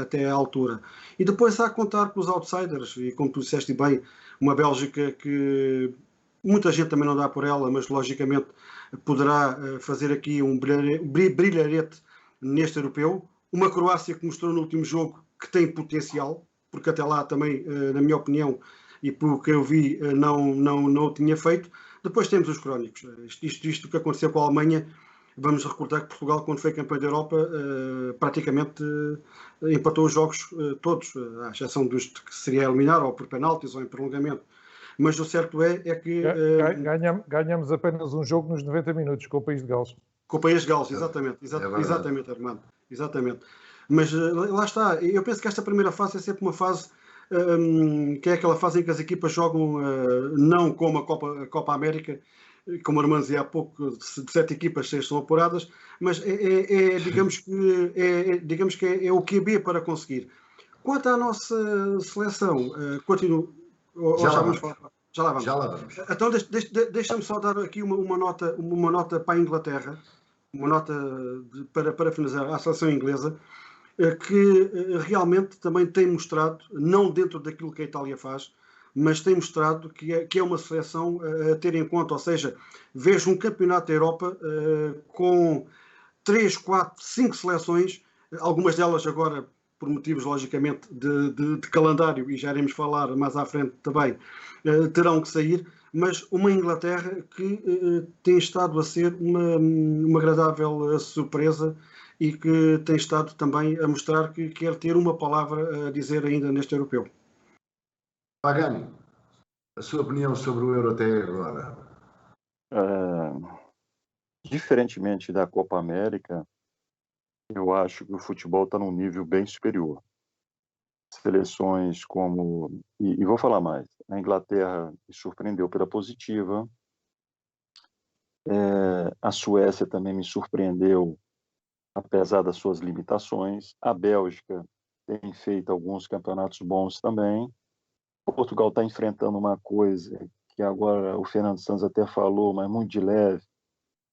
até à altura. E depois há a contar com os outsiders, e como tu disseste bem, uma Bélgica que muita gente também não dá por ela, mas logicamente poderá fazer aqui um brilharete neste europeu. Uma Croácia que mostrou no último jogo que tem potencial, porque até lá também, na minha opinião, e pelo que eu vi, não o tinha feito. Depois temos os crónicos. Isto que aconteceu com a Alemanha, vamos recordar que Portugal, quando foi campeão da Europa, praticamente empatou os jogos todos, à exceção dos que seria eliminar, ou por penaltis, ou em prolongamento. Mas o certo é que... Ganhamos apenas um jogo nos 90 minutos com o País de Gales. Com o País de Gales, exatamente, Armando. Exatamente. Mas lá está, eu penso que esta primeira fase é sempre uma fase que é aquela fase em que as equipas jogam não como a Copa América, como o Armando dizia há pouco, de 7 equipas, 6 são apuradas, mas digamos que é o QB para conseguir. Quanto à nossa seleção, continuo. Já lá vamos vamos. falar. Já lá vamos. Já lá vamos. Então deixa-me só dar aqui uma nota para a Inglaterra, uma nota para finalizar à seleção inglesa, que realmente também tem mostrado, não dentro daquilo que a Itália faz, mas tem mostrado que é uma seleção a ter em conta, ou seja, vejo um campeonato da Europa com 3, 4, 5 seleções, algumas delas agora por motivos, logicamente, de calendário, e já iremos falar mais à frente também, terão que sair, mas uma Inglaterra que tem estado a ser uma agradável surpresa e que tem estado também a mostrar que quer ter uma palavra a dizer ainda neste europeu. Pagani, a sua opinião sobre o Euro até agora? Diferentemente da Copa América, eu acho que o futebol está num nível bem superior. Seleções como... E vou falar mais. A Inglaterra me surpreendeu pela positiva. A Suécia também me surpreendeu, apesar das suas limitações. A Bélgica tem feito alguns campeonatos bons também. Portugal está enfrentando uma coisa que agora o Fernando Santos até falou, mas muito de leve.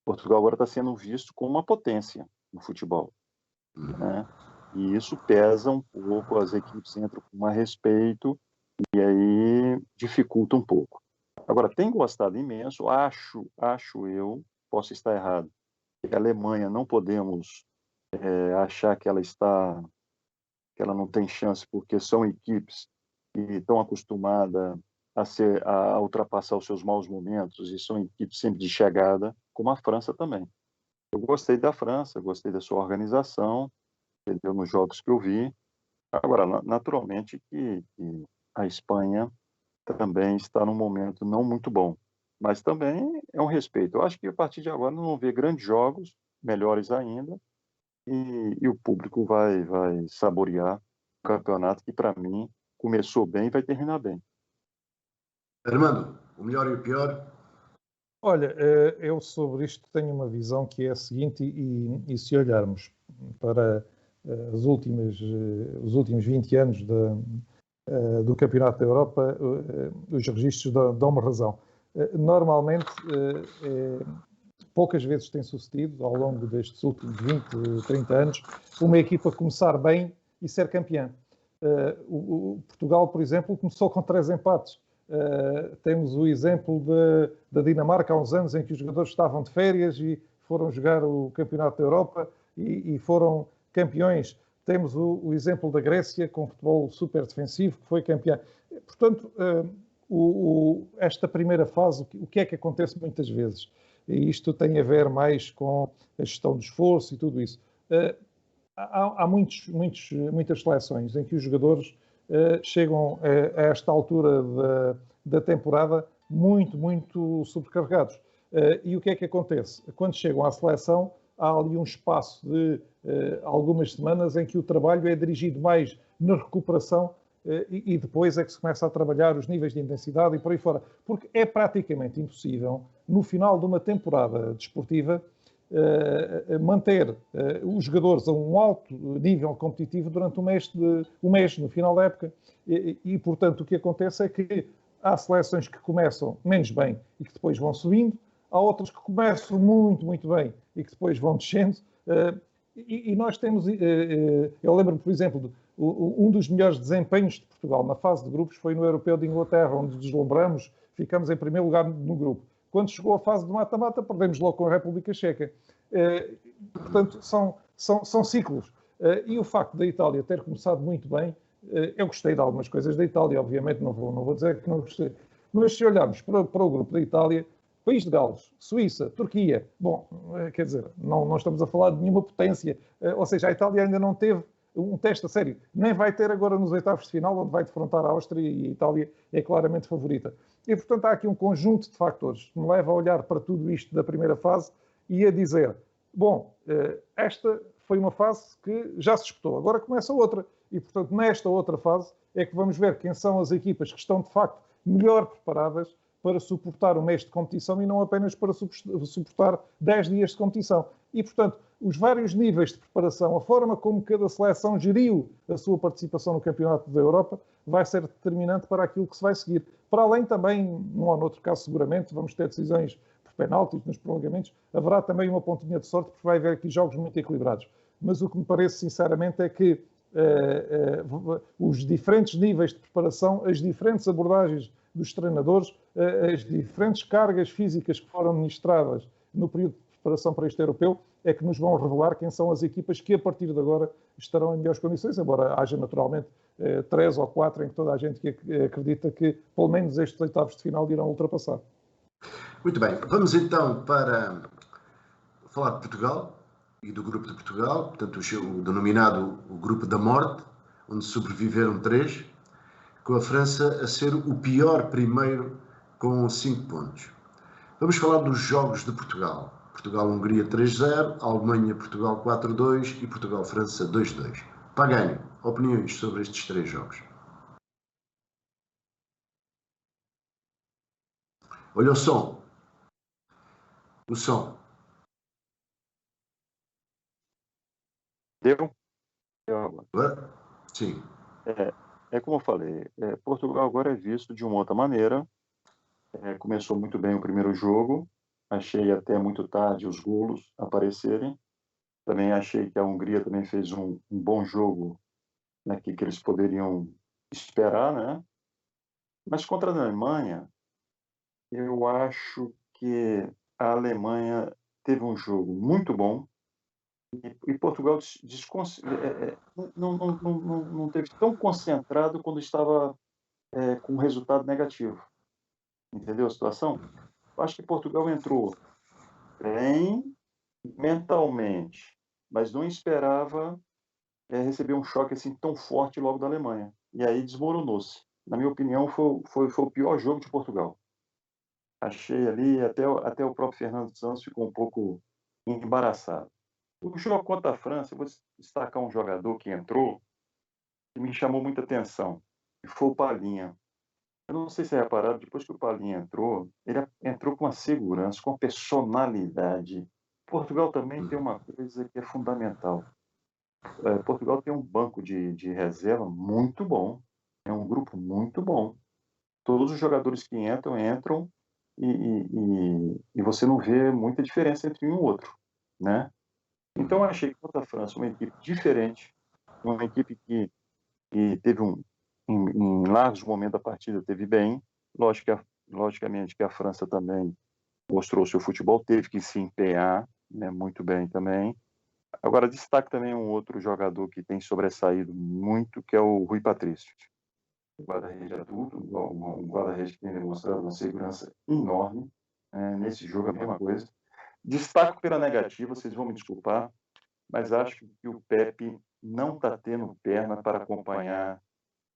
Portugal agora está sendo visto como uma potência no futebol, né? E isso pesa um pouco, as equipes entram com mais respeito e aí dificulta um pouco. Agora, tenho gostado imenso, acho eu, posso estar errado, que a Alemanha não podemos achar que ela não tem chance, porque são equipes que estão acostumadas a ultrapassar os seus maus momentos e são equipes sempre de chegada, como a França também. Eu gostei da França, gostei da sua organização, entendeu? Nos jogos que eu vi, Agora, naturalmente que a Espanha também está num momento não muito bom, mas também é um respeito. Eu acho que a partir de agora não vão ver grandes jogos, melhores ainda, e o público vai saborear o campeonato que, para mim, começou bem e vai terminar bem. Armando, o melhor e o pior? Olha, eu sobre isto tenho uma visão que é a seguinte, e se olharmos para os últimos 20 anos do Campeonato da Europa, os registros dão-me razão. Normalmente, poucas vezes tem sucedido, ao longo destes últimos 20, 30 anos, uma equipa começar bem e ser campeã. O Portugal, por exemplo, começou com 3 empates. Temos o exemplo da Dinamarca há uns anos em que os jogadores estavam de férias e foram jogar o Campeonato da Europa e foram campeões. Temos o exemplo da Grécia com futebol super defensivo, que foi campeã. Portanto, esta primeira fase, o que é que acontece muitas vezes? E isto tem a ver mais com a gestão do esforço e tudo isso. Há muitas seleções em que os jogadores chegam a esta altura da temporada muito sobrecarregados. E o que é que acontece? Quando chegam à seleção, há ali um espaço de algumas semanas em que o trabalho é dirigido mais na recuperação e depois é que se começa a trabalhar os níveis de intensidade e por aí fora. Porque é praticamente impossível, no final de uma temporada desportiva, manter os jogadores a um alto nível competitivo durante um mês no final da época. Portanto, o que acontece é que há seleções que começam menos bem e que depois vão subindo, há outras que começam muito bem e que depois vão descendo. E nós temos, eu lembro-me, por exemplo, um dos melhores desempenhos de Portugal na fase de grupos foi no Europeu de Inglaterra, onde deslumbramos, ficamos em primeiro lugar no grupo. Quando chegou a fase de mata-mata, perdemos logo com a República Checa. Portanto, são ciclos. E o facto da Itália ter começado muito bem, eu gostei de algumas coisas da Itália, obviamente, não vou dizer que não gostei. Mas se olharmos para o grupo da Itália, País de Gales, Suíça, Turquia, bom, quer dizer, não estamos a falar de nenhuma potência, ou seja, a Itália ainda não teve um teste a sério, nem vai ter agora nos oitavos de final, onde vai defrontar a Áustria e a Itália é claramente favorita. E, portanto, há aqui um conjunto de fatores que me leva a olhar para tudo isto da primeira fase e a dizer, bom, esta foi uma fase que já se disputou, agora começa outra. E, portanto, nesta outra fase é que vamos ver quem são as equipas que estão, de facto, melhor preparadas para suportar um mês de competição e não apenas para suportar 10 dias de competição. E, portanto, os vários níveis de preparação, a forma como cada seleção geriu a sua participação no Campeonato da Europa, vai ser determinante para aquilo que se vai seguir. Para além também, num ou noutro caso seguramente, vamos ter decisões por penaltis, nos prolongamentos, haverá também uma pontinha de sorte, porque vai haver aqui jogos muito equilibrados. Mas o que me parece, sinceramente, é que os diferentes níveis de preparação, as diferentes abordagens dos treinadores, as diferentes cargas físicas que foram ministradas no período de preparação para este europeu, é que nos vão revelar quem são as equipas que a partir de agora estarão em melhores condições, embora haja naturalmente 3 ou 4 em que toda a gente acredita que pelo menos estes oitavos de final irão ultrapassar. Muito bem, vamos então para falar de Portugal e do grupo de Portugal, portanto o denominado o grupo da morte, onde sobreviveram 3, com a França a ser o pior primeiro com 5 pontos. Vamos falar dos jogos de Portugal. Portugal-Hungria 3-0, Alemanha-Portugal 4-2 e Portugal-França 2-2. Pagani, opiniões sobre estes 3 jogos? Olha o som. O som. Deu? Deu. Sim. É como eu falei, Portugal agora é visto de uma outra maneira. Começou muito bem o primeiro jogo, achei até muito tarde os golos aparecerem. Também achei que a Hungria também fez um bom jogo, né, que eles poderiam esperar, né? Mas contra a Alemanha, eu acho que a Alemanha teve um jogo muito bom e Portugal não teve tão concentrado quando estava com um resultado negativo. Entendeu a situação? Eu acho que Portugal entrou bem mentalmente, mas não esperava receber um choque assim tão forte logo da Alemanha. E aí desmoronou-se. Na minha opinião, foi o pior jogo de Portugal. Achei ali, até o próprio Fernando Santos ficou um pouco embaraçado. O jogo contra a França, eu vou destacar um jogador que entrou e me chamou muita atenção, que foi o Palhinha. Eu não sei se é reparado, depois que o Palhinha entrou, ele entrou com uma segurança, com uma personalidade. Portugal também tem uma coisa que é fundamental. Portugal tem um banco de reserva muito bom, é um grupo muito bom. Todos os jogadores que entram e você não vê muita diferença entre um e o outro, né? Então, eu achei que contra a França uma equipe diferente, uma equipe que teve em largos momentos da partida, teve bem. Logicamente que a França também mostrou seu futebol, teve que se empenhar, né, muito bem também. Agora, destaque também um outro jogador que tem sobressaído muito, que é o Rui Patrício. O guarda-redes adulto, um guarda-redes que tem demonstrado uma segurança enorme. Nesse jogo, a mesma coisa. Destaco pela negativa, vocês vão me desculpar, mas acho que o Pepe não está tendo perna para acompanhar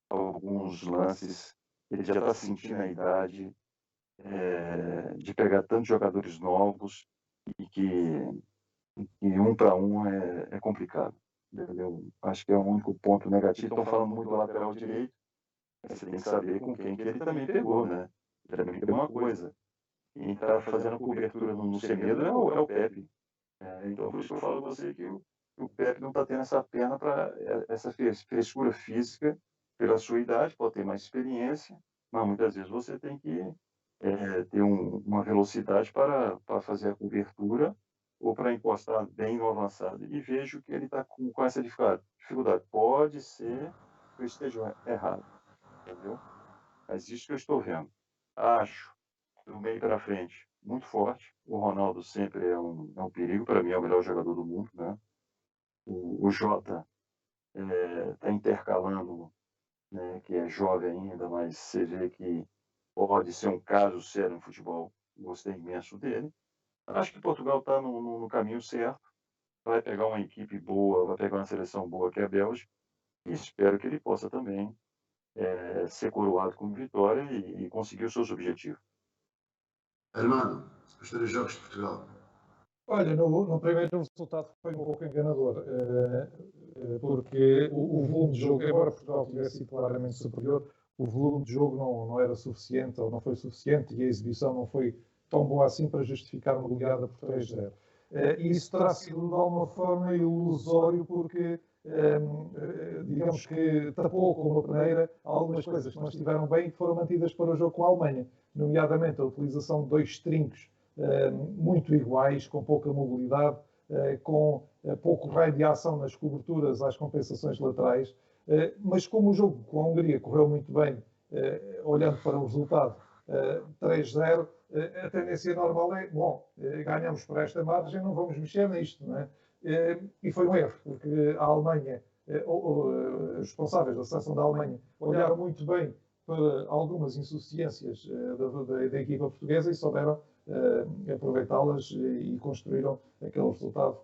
alguns lances. Ele já está sentindo a idade de pegar tantos jogadores novos e que um para um é complicado. Entendeu? Acho que é o único ponto negativo. Estão falando muito do lateral direito, mas você tem que saber com quem que ele também pegou, né? Ele também pegou uma coisa. Quem está fazendo cobertura no Semedo é o Pepe. Então, por isso que eu falo a você que o Pepe não está tendo essa perna para essa frescura física pela sua idade, pode ter mais experiência, mas muitas vezes você tem que ter uma velocidade para fazer a cobertura ou para encostar bem no avançado. E vejo que ele está com essa dificuldade. Pode ser que eu esteja errado, entendeu? Mas isso que eu estou vendo. Acho, do meio para frente, muito forte. O Ronaldo sempre é um perigo, para mim é o melhor jogador do mundo, né? O Jota está intercalando, né, que é jovem ainda, mas você vê que pode ser um caso sério no futebol. Gostei imenso dele. Acho que Portugal está no caminho certo. Vai pegar uma equipe boa, vai pegar uma seleção boa que é a Bélgica. E espero que ele possa também ser coroado com vitória e conseguir os seus objetivos. Armando, os 3 jogos de Portugal. Olha, no primeiro resultado foi um pouco enganador, porque o volume de jogo, embora Portugal tivesse sido claramente superior, o volume de jogo não era suficiente ou não foi suficiente e a exibição não foi tão boa assim para justificar uma goleada por 3-0. E isso terá sido de alguma forma ilusório porque, digamos que tapou com uma peneira algumas coisas que não estiveram bem e que foram mantidas para o jogo com a Alemanha, nomeadamente a utilização de 2 trincos muito iguais, com pouca mobilidade, com pouco raio de ação nas coberturas às compensações laterais. Mas como o jogo com a Hungria correu muito bem, olhando para o resultado 3-0, a tendência normal é, bom, ganhamos por esta margem, não vamos mexer nisto, não é? E foi um erro, porque a Alemanha, os responsáveis da seleção da Alemanha, olharam muito bem para algumas insuficiências da equipa portuguesa e souberam aproveitá-las e construíram aquele resultado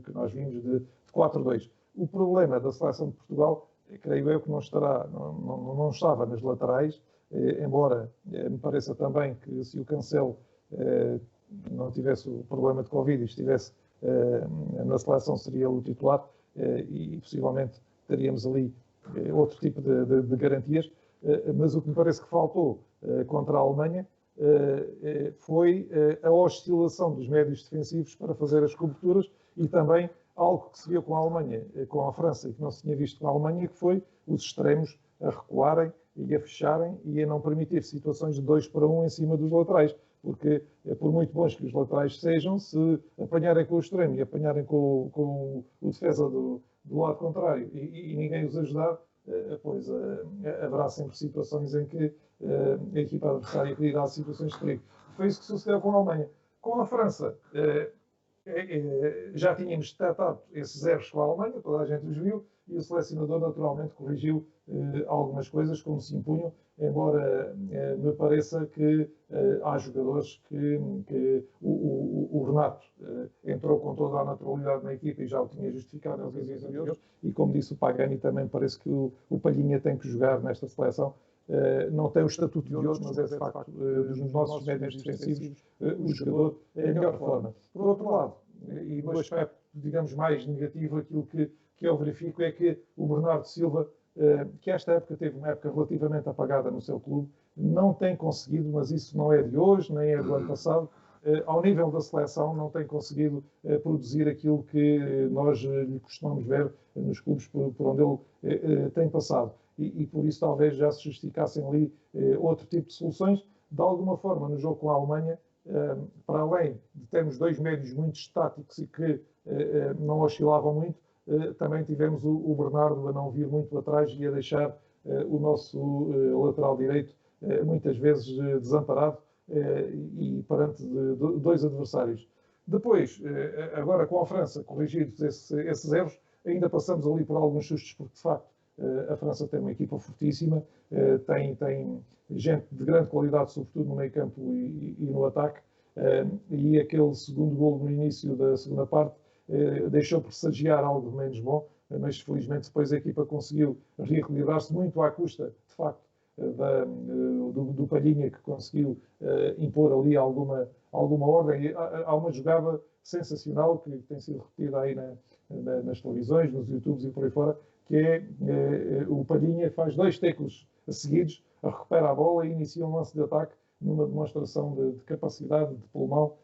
que nós vimos de 4-2. O problema da seleção de Portugal, creio eu que não estava nas laterais, embora me pareça também que se o Cancelo não tivesse o problema de Covid e estivesse na seleção seria o titular e possivelmente teríamos ali outro tipo de garantias, mas o que me parece que faltou contra a Alemanha foi a oscilação dos médios defensivos para fazer as coberturas e também algo que se viu com a Alemanha, com a França e que não se tinha visto com a Alemanha, que foi os extremos a recuarem e a fecharem e a não permitir situações de 2-1 em cima dos laterais, porque por muito bons que os laterais sejam, se apanharem com o extremo e apanharem com o defesa do lado contrário e ninguém os ajudar, pois haverá sempre situações em que a equipa adversária poderá situações de perigo. Foi isso que sucedeu com a Alemanha. Com a França, já tínhamos detectado esses erros com a Alemanha, toda a gente os viu, e o selecionador naturalmente corrigiu algumas coisas como se impunham, embora me pareça que há jogadores que o Renato entrou com toda a naturalidade na equipa e já o tinha justificado nas vezes anteriores, e como disse o Pagani, também parece que o Palhinha tem que jogar nesta seleção. Não tem o estatuto de ouro, mas é de facto dos nossos médios defensivos o jogador é a melhor forma. Por outro lado, e no aspecto, digamos, mais negativo, aquilo que eu verifico é que o Bernardo Silva, que esta época teve uma época relativamente apagada no seu clube, não tem conseguido, mas isso não é de hoje, nem é do ano passado, ao nível da seleção, não tem conseguido produzir aquilo que nós lhe costumamos ver nos clubes por onde ele tem passado. E por isso talvez já se justificassem ali outro tipo de soluções. De alguma forma, no jogo com a Alemanha, para além de termos dois médios muito estáticos e que não oscilavam muito, também tivemos o Bernardo a não vir muito atrás e a deixar o nosso lateral direito muitas vezes desamparado e perante dois adversários. Depois, agora com a França, corrigidos esses erros, ainda passamos ali por alguns sustos, porque de facto a França tem uma equipa fortíssima, tem gente de grande qualidade, sobretudo no meio campo e no ataque, e aquele segundo golo no início da segunda parte deixou presagiar algo menos bom, mas felizmente depois a equipa conseguiu reequilibrar-se muito à custa, de facto, do Palhinha, que conseguiu impor ali alguma ordem. Há uma jogada sensacional que tem sido repetida aí nas televisões, nos YouTubes e por aí fora, que é o Palhinha faz 2 tecos seguidos, recupera a bola e inicia um lance de ataque numa demonstração de capacidade, de pulmão,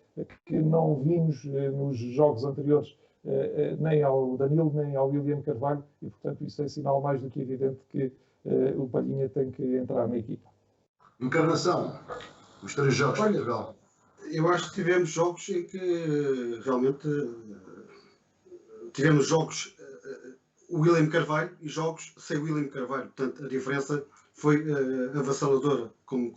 que não vimos nos jogos anteriores, nem ao Danilo, nem ao William Carvalho, e portanto isso é sinal mais do que evidente que o Palhinha tem que entrar na equipa. Encarnação, os 3 jogos de Portugal. Eu acho que tivemos jogos em que realmente tivemos jogos William Carvalho e jogos sem William Carvalho. Portanto, a diferença foi avassaladora, como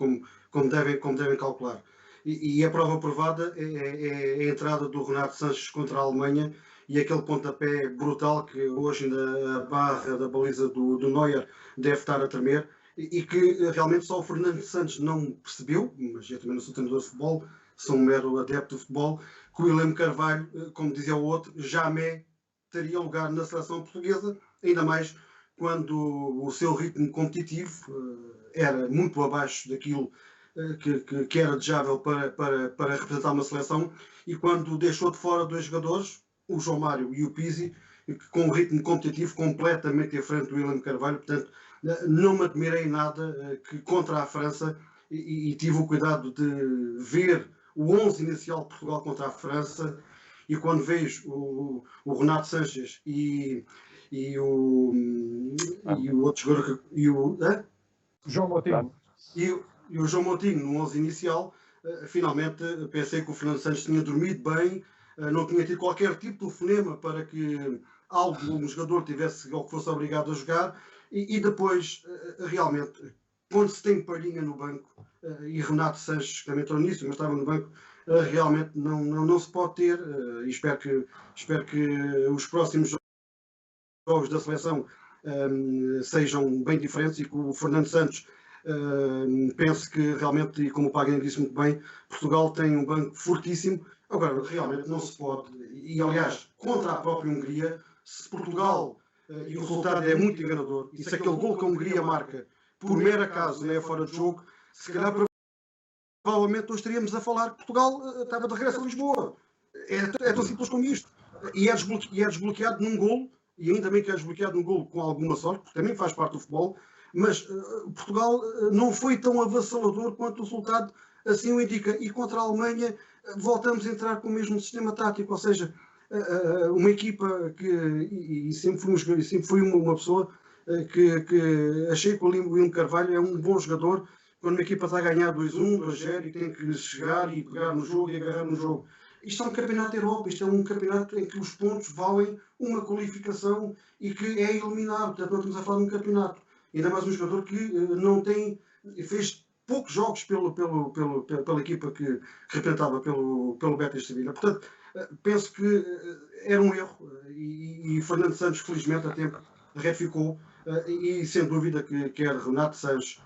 devem calcular. E a prova provada é a entrada do Renato Sanches contra a Alemanha e aquele pontapé brutal que hoje ainda a barra da baliza do Neuer deve estar a tremer e que realmente só o Fernando Santos não percebeu, mas eu também não sou treinador de futebol, sou um mero adepto de futebol, que o William Carvalho, como dizia o outro, jamais teria lugar na seleção portuguesa, ainda mais quando o seu ritmo competitivo era muito abaixo daquilo que era desejável para representar uma seleção, e quando deixou de fora 2 jogadores, o João Mário e o Pizzi, com um ritmo competitivo completamente diferente do William Carvalho. Portanto, não me admirei nada que contra a França, e tive o cuidado de ver o 11 inicial de Portugal contra a França, e quando vejo o Renato Sanches e o outro jogador, João Moutinho. E o João Moutinho no 11 inicial, finalmente pensei que o Fernando Sanches tinha dormido bem, não tinha tido qualquer tipo de telefonema para que um jogador tivesse ou que fosse obrigado a jogar, e depois, realmente, quando se tem Palhinha no banco, e Renato Sanches, que também entrou nisso, mas estava no banco, realmente não se pode ter, e espero que os próximos jogos da seleção sejam bem diferentes e que o Fernando Santos pense que realmente, e como o Pagani disse muito bem, Portugal tem um banco fortíssimo. Agora, realmente não se pode, e aliás, contra a própria Hungria, se Portugal, e o resultado é muito enganador, e se aquele gol que a Hungria marca, por mero acaso, não é fora de jogo, se calhar provavelmente nós estaríamos a falar que Portugal estava de regresso a Lisboa. É tão simples como isto. E é desbloqueado num golo, e ainda bem que é desbloqueado num golo com alguma sorte, porque também faz parte do futebol, mas Portugal não foi tão avassalador quanto o resultado assim o indica. E contra a Alemanha voltamos a entrar com o mesmo sistema tático, ou seja, uma equipa que, e sempre fui uma pessoa que achei que o William Carvalho é um bom jogador quando uma equipa está a ganhar 2-1, 2-0 e tem que chegar e pegar no jogo e agarrar no jogo. Isto é um campeonato da Europa, isto é um campeonato em que os pontos valem uma qualificação e que é eliminado. Portanto, não estamos a falar de um campeonato. Ainda mais um jogador que não tem, fez poucos jogos pela equipa que representava pelo Betis Sevilha. Portanto, penso que era um erro e Fernando Santos, felizmente, a tempo retificou e sem dúvida que quer Renato Sanches,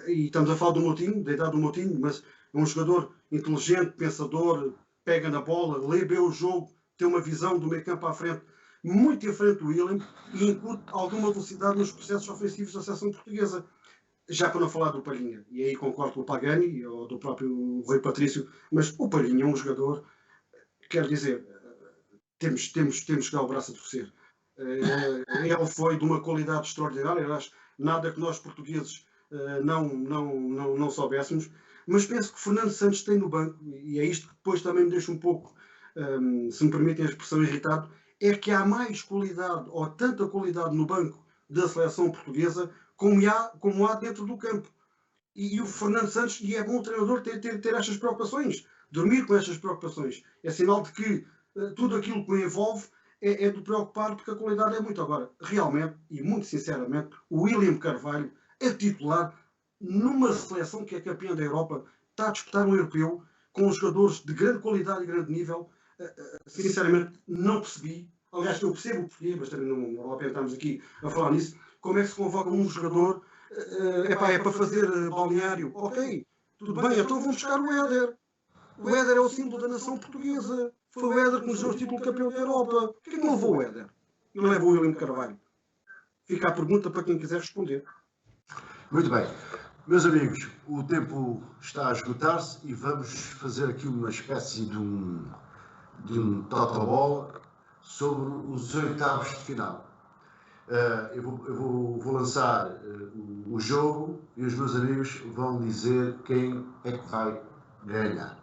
e estamos a falar do Moutinho, da idade do Moutinho, mas é um jogador inteligente, pensador, pega na bola, lê bem o jogo, tem uma visão do meio campo à frente muito diferente do William e incute alguma velocidade nos processos ofensivos da seleção portuguesa. Já para não falar do Palhinha, e aí concordo com o Pagani ou do próprio Rui Patrício, mas o Palhinha é um jogador, quer dizer, temos que dar o braço a torcer. Ele foi de uma qualidade extraordinária, aliás, nada que nós portugueses não soubéssemos, mas penso que Fernando Santos tem no banco, e é isto que depois também me deixa um pouco, se me permitem a expressão, irritado, é que há mais qualidade, ou tanta qualidade no banco da seleção portuguesa, como há dentro do campo. E o Fernando Santos, e é bom o treinador ter estas preocupações, dormir com estas preocupações. É sinal de que tudo aquilo que o envolve é de preocupar, porque a qualidade é muito. Agora, realmente, e muito sinceramente, o William Carvalho é titular numa seleção que é campeã da Europa, está a disputar um europeu com jogadores de grande qualidade e grande nível. Sinceramente, não percebi. Aliás, eu percebo o porquê, mas também não vale a pena estarmos aqui a falar nisso. Como é que se convoca um jogador? É para fazer balneário. Ok, tudo bem, então vamos buscar o Éder. O Éder é o símbolo da nação portuguesa. Foi o Éder que nos deu o título de campeão da Europa. Por que não levou o Éder? E levou o William Carvalho. Fica a pergunta para quem quiser responder. Muito bem. Meus amigos, o tempo está a esgotar-se e vamos fazer aqui uma espécie de um totobol sobre os oitavos de final. Eu vou lançar o jogo e os meus amigos vão dizer quem é que vai ganhar.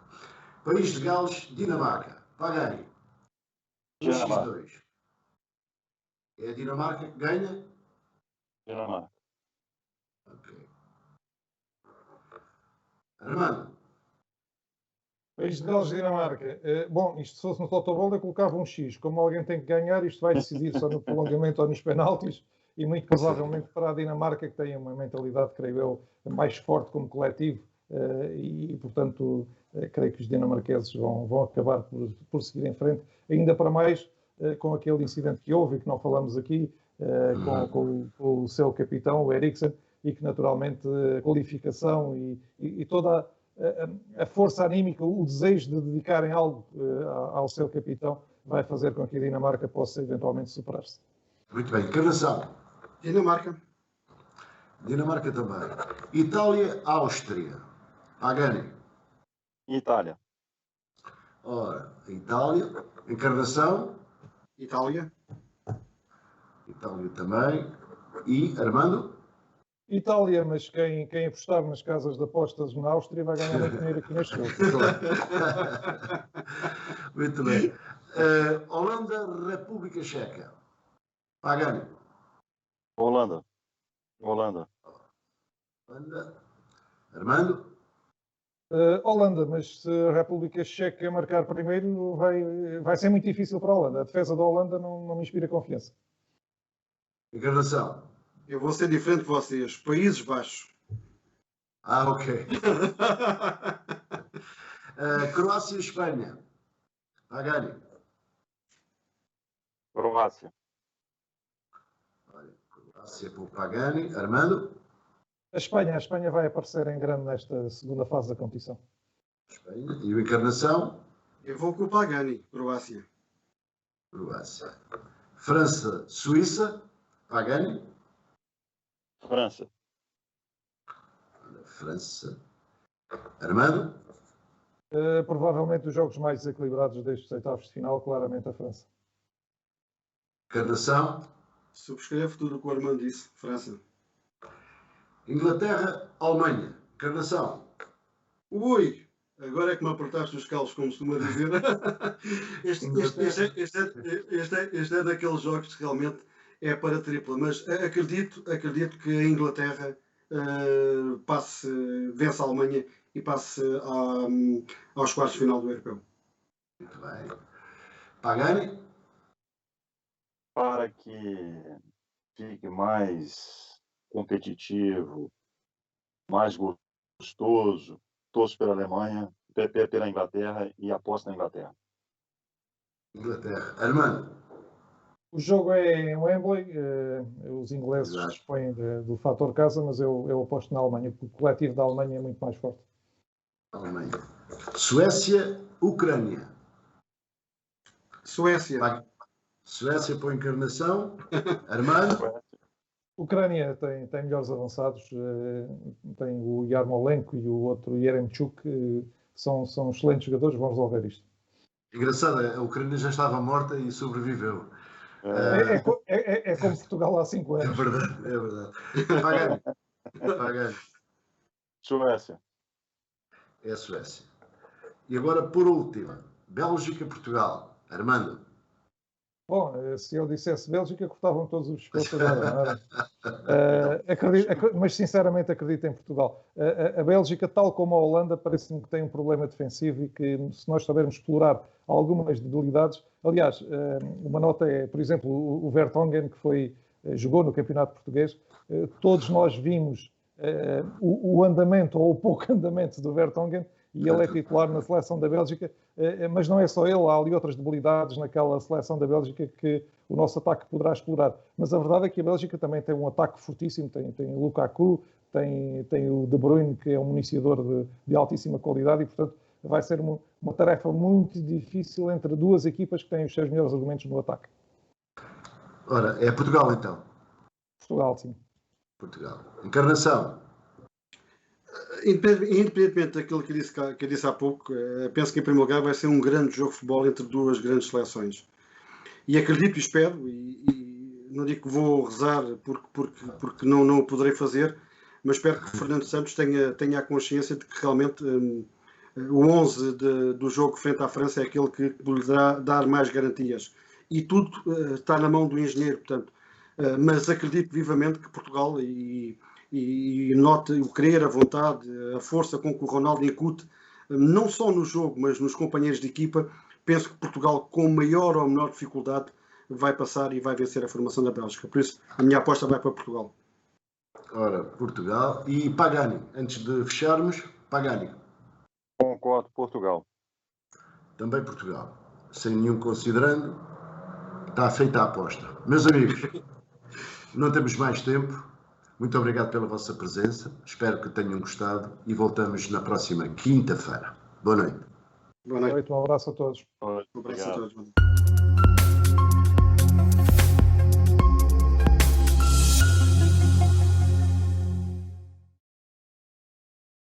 País de Gales, Dinamarca. Pagani. Dinamarca. 1x2. É a Dinamarca que ganha? Dinamarca. Ok. Armando. País de Gales, Dinamarca. Bom, isto se fosse no Totobol eu colocava um X. Como alguém tem que ganhar, isto vai decidir só no prolongamento ou nos penaltis. E muito provavelmente para a Dinamarca, que tem uma mentalidade, creio eu, mais forte como coletivo. E portanto, creio que os dinamarqueses vão acabar por seguir em frente. Ainda para mais com aquele incidente que houve e que não falamos aqui, com o seu capitão, o Eriksen, e que naturalmente a qualificação e toda a força anímica, o desejo de dedicarem algo ao seu capitão, vai fazer com que a Dinamarca possa eventualmente superar-se. Muito bem. Encarnação. Dinamarca. Dinamarca também. Itália, Áustria. Pagani. Itália. Ora, Itália. Encarnação. Itália. Itália também. E Armando? Itália, mas quem apostar nas casas de apostas na Áustria vai ganhar muito dinheiro aqui neste jogo. Muito bem. Holanda, República Checa. Pagani. Holanda. Holanda. Armando? Holanda, mas se a República Checa marcar primeiro, vai ser muito difícil para a Holanda. A defesa da Holanda não me inspira confiança. Encarnação. Eu vou ser diferente de vocês. Países Baixos. Ok. Croácia e Espanha. Pagani. Croácia. Croácia para o Pagani. Armando? A Espanha vai aparecer em grande nesta segunda fase da competição. Espanha. E o Encarnação? Eu vou com o Pagani. Croácia. Croácia. França, Suíça. Pagani? França. França. Armando? Provavelmente os jogos mais desequilibrados destes oitavos de final, claramente a França. Encarnação? Subscrevo tudo o que o Armando disse. França. Inglaterra, Alemanha. Encarnação? Ui! Agora é que me apertaste os calos, como costuma dizer. Este é daqueles jogos que realmente é para tripla, mas acredito que a Inglaterra vence a Alemanha e passe aos quartos de final do Europeu. Muito bem. Pagani? Para que fique mais competitivo, mais gostoso, torço pela Alemanha, pela Inglaterra e aposto na Inglaterra. Inglaterra. Armando. O jogo é em Wembley, os ingleses Exato. dispõem do fator casa, mas eu aposto na Alemanha, porque o coletivo da Alemanha é muito mais forte. Alemanha. Suécia, Ucrânia. Suécia. Suécia para a encarnação. Armando. Ucrânia tem melhores avançados, tem o Yarmolenko e o outro Yaremchuk, são excelentes jogadores, vão resolver isto. Engraçado, a Ucrânia já estava morta e sobreviveu. É como Portugal há 5 anos. É verdade. Pagano. Suécia. É a Suécia. E agora, por último, Bélgica-Portugal. Armando. Bom, se eu dissesse Bélgica, cortavam todos os pescoços agora, não era? Mas sinceramente acredito em Portugal. A Bélgica, tal como a Holanda, parece-me que tem um problema defensivo e que, se nós sabermos explorar algumas debilidades... Aliás, uma nota é, por exemplo, o Vertonghen, que jogou no Campeonato Português. Todos nós vimos o andamento, ou o pouco andamento do Vertonghen, e ele é titular na seleção da Bélgica, mas não é só ele, há ali outras debilidades naquela seleção da Bélgica que o nosso ataque poderá explorar. Mas a verdade é que a Bélgica também tem um ataque fortíssimo, tem o Lukaku, tem o De Bruyne, que é um municiador de altíssima qualidade, e portanto vai ser uma tarefa muito difícil entre duas equipas que têm os seus melhores argumentos no ataque. Ora, é Portugal então. Portugal, sim. Portugal. Encarnação. Independentemente daquilo que eu disse há pouco, penso que em primeiro lugar vai ser um grande jogo de futebol entre duas grandes seleções. E acredito e espero, e não digo que vou rezar porque não o poderei fazer, mas espero que o Fernando Santos tenha a consciência de que realmente o 11 do jogo frente à França é aquele que lhe dar mais garantias. E tudo está na mão do engenheiro, portanto. Mas acredito vivamente que Portugal e note o querer, a vontade, a força com que o Ronaldo incute, não só no jogo, mas nos companheiros de equipa, penso que Portugal, com maior ou menor dificuldade, vai passar e vai vencer a formação da Bélgica. Por isso, a minha aposta vai para Portugal. Ora, Portugal. E Pagani, antes de fecharmos, Pagani. Concordo, Portugal. Também Portugal. Sem nenhum considerando, está feita a aposta. Meus amigos, não temos mais tempo. Muito obrigado pela vossa presença. Espero que tenham gostado e voltamos na próxima quinta-feira. Boa noite. Boa noite. Um abraço a todos. Um abraço a todos.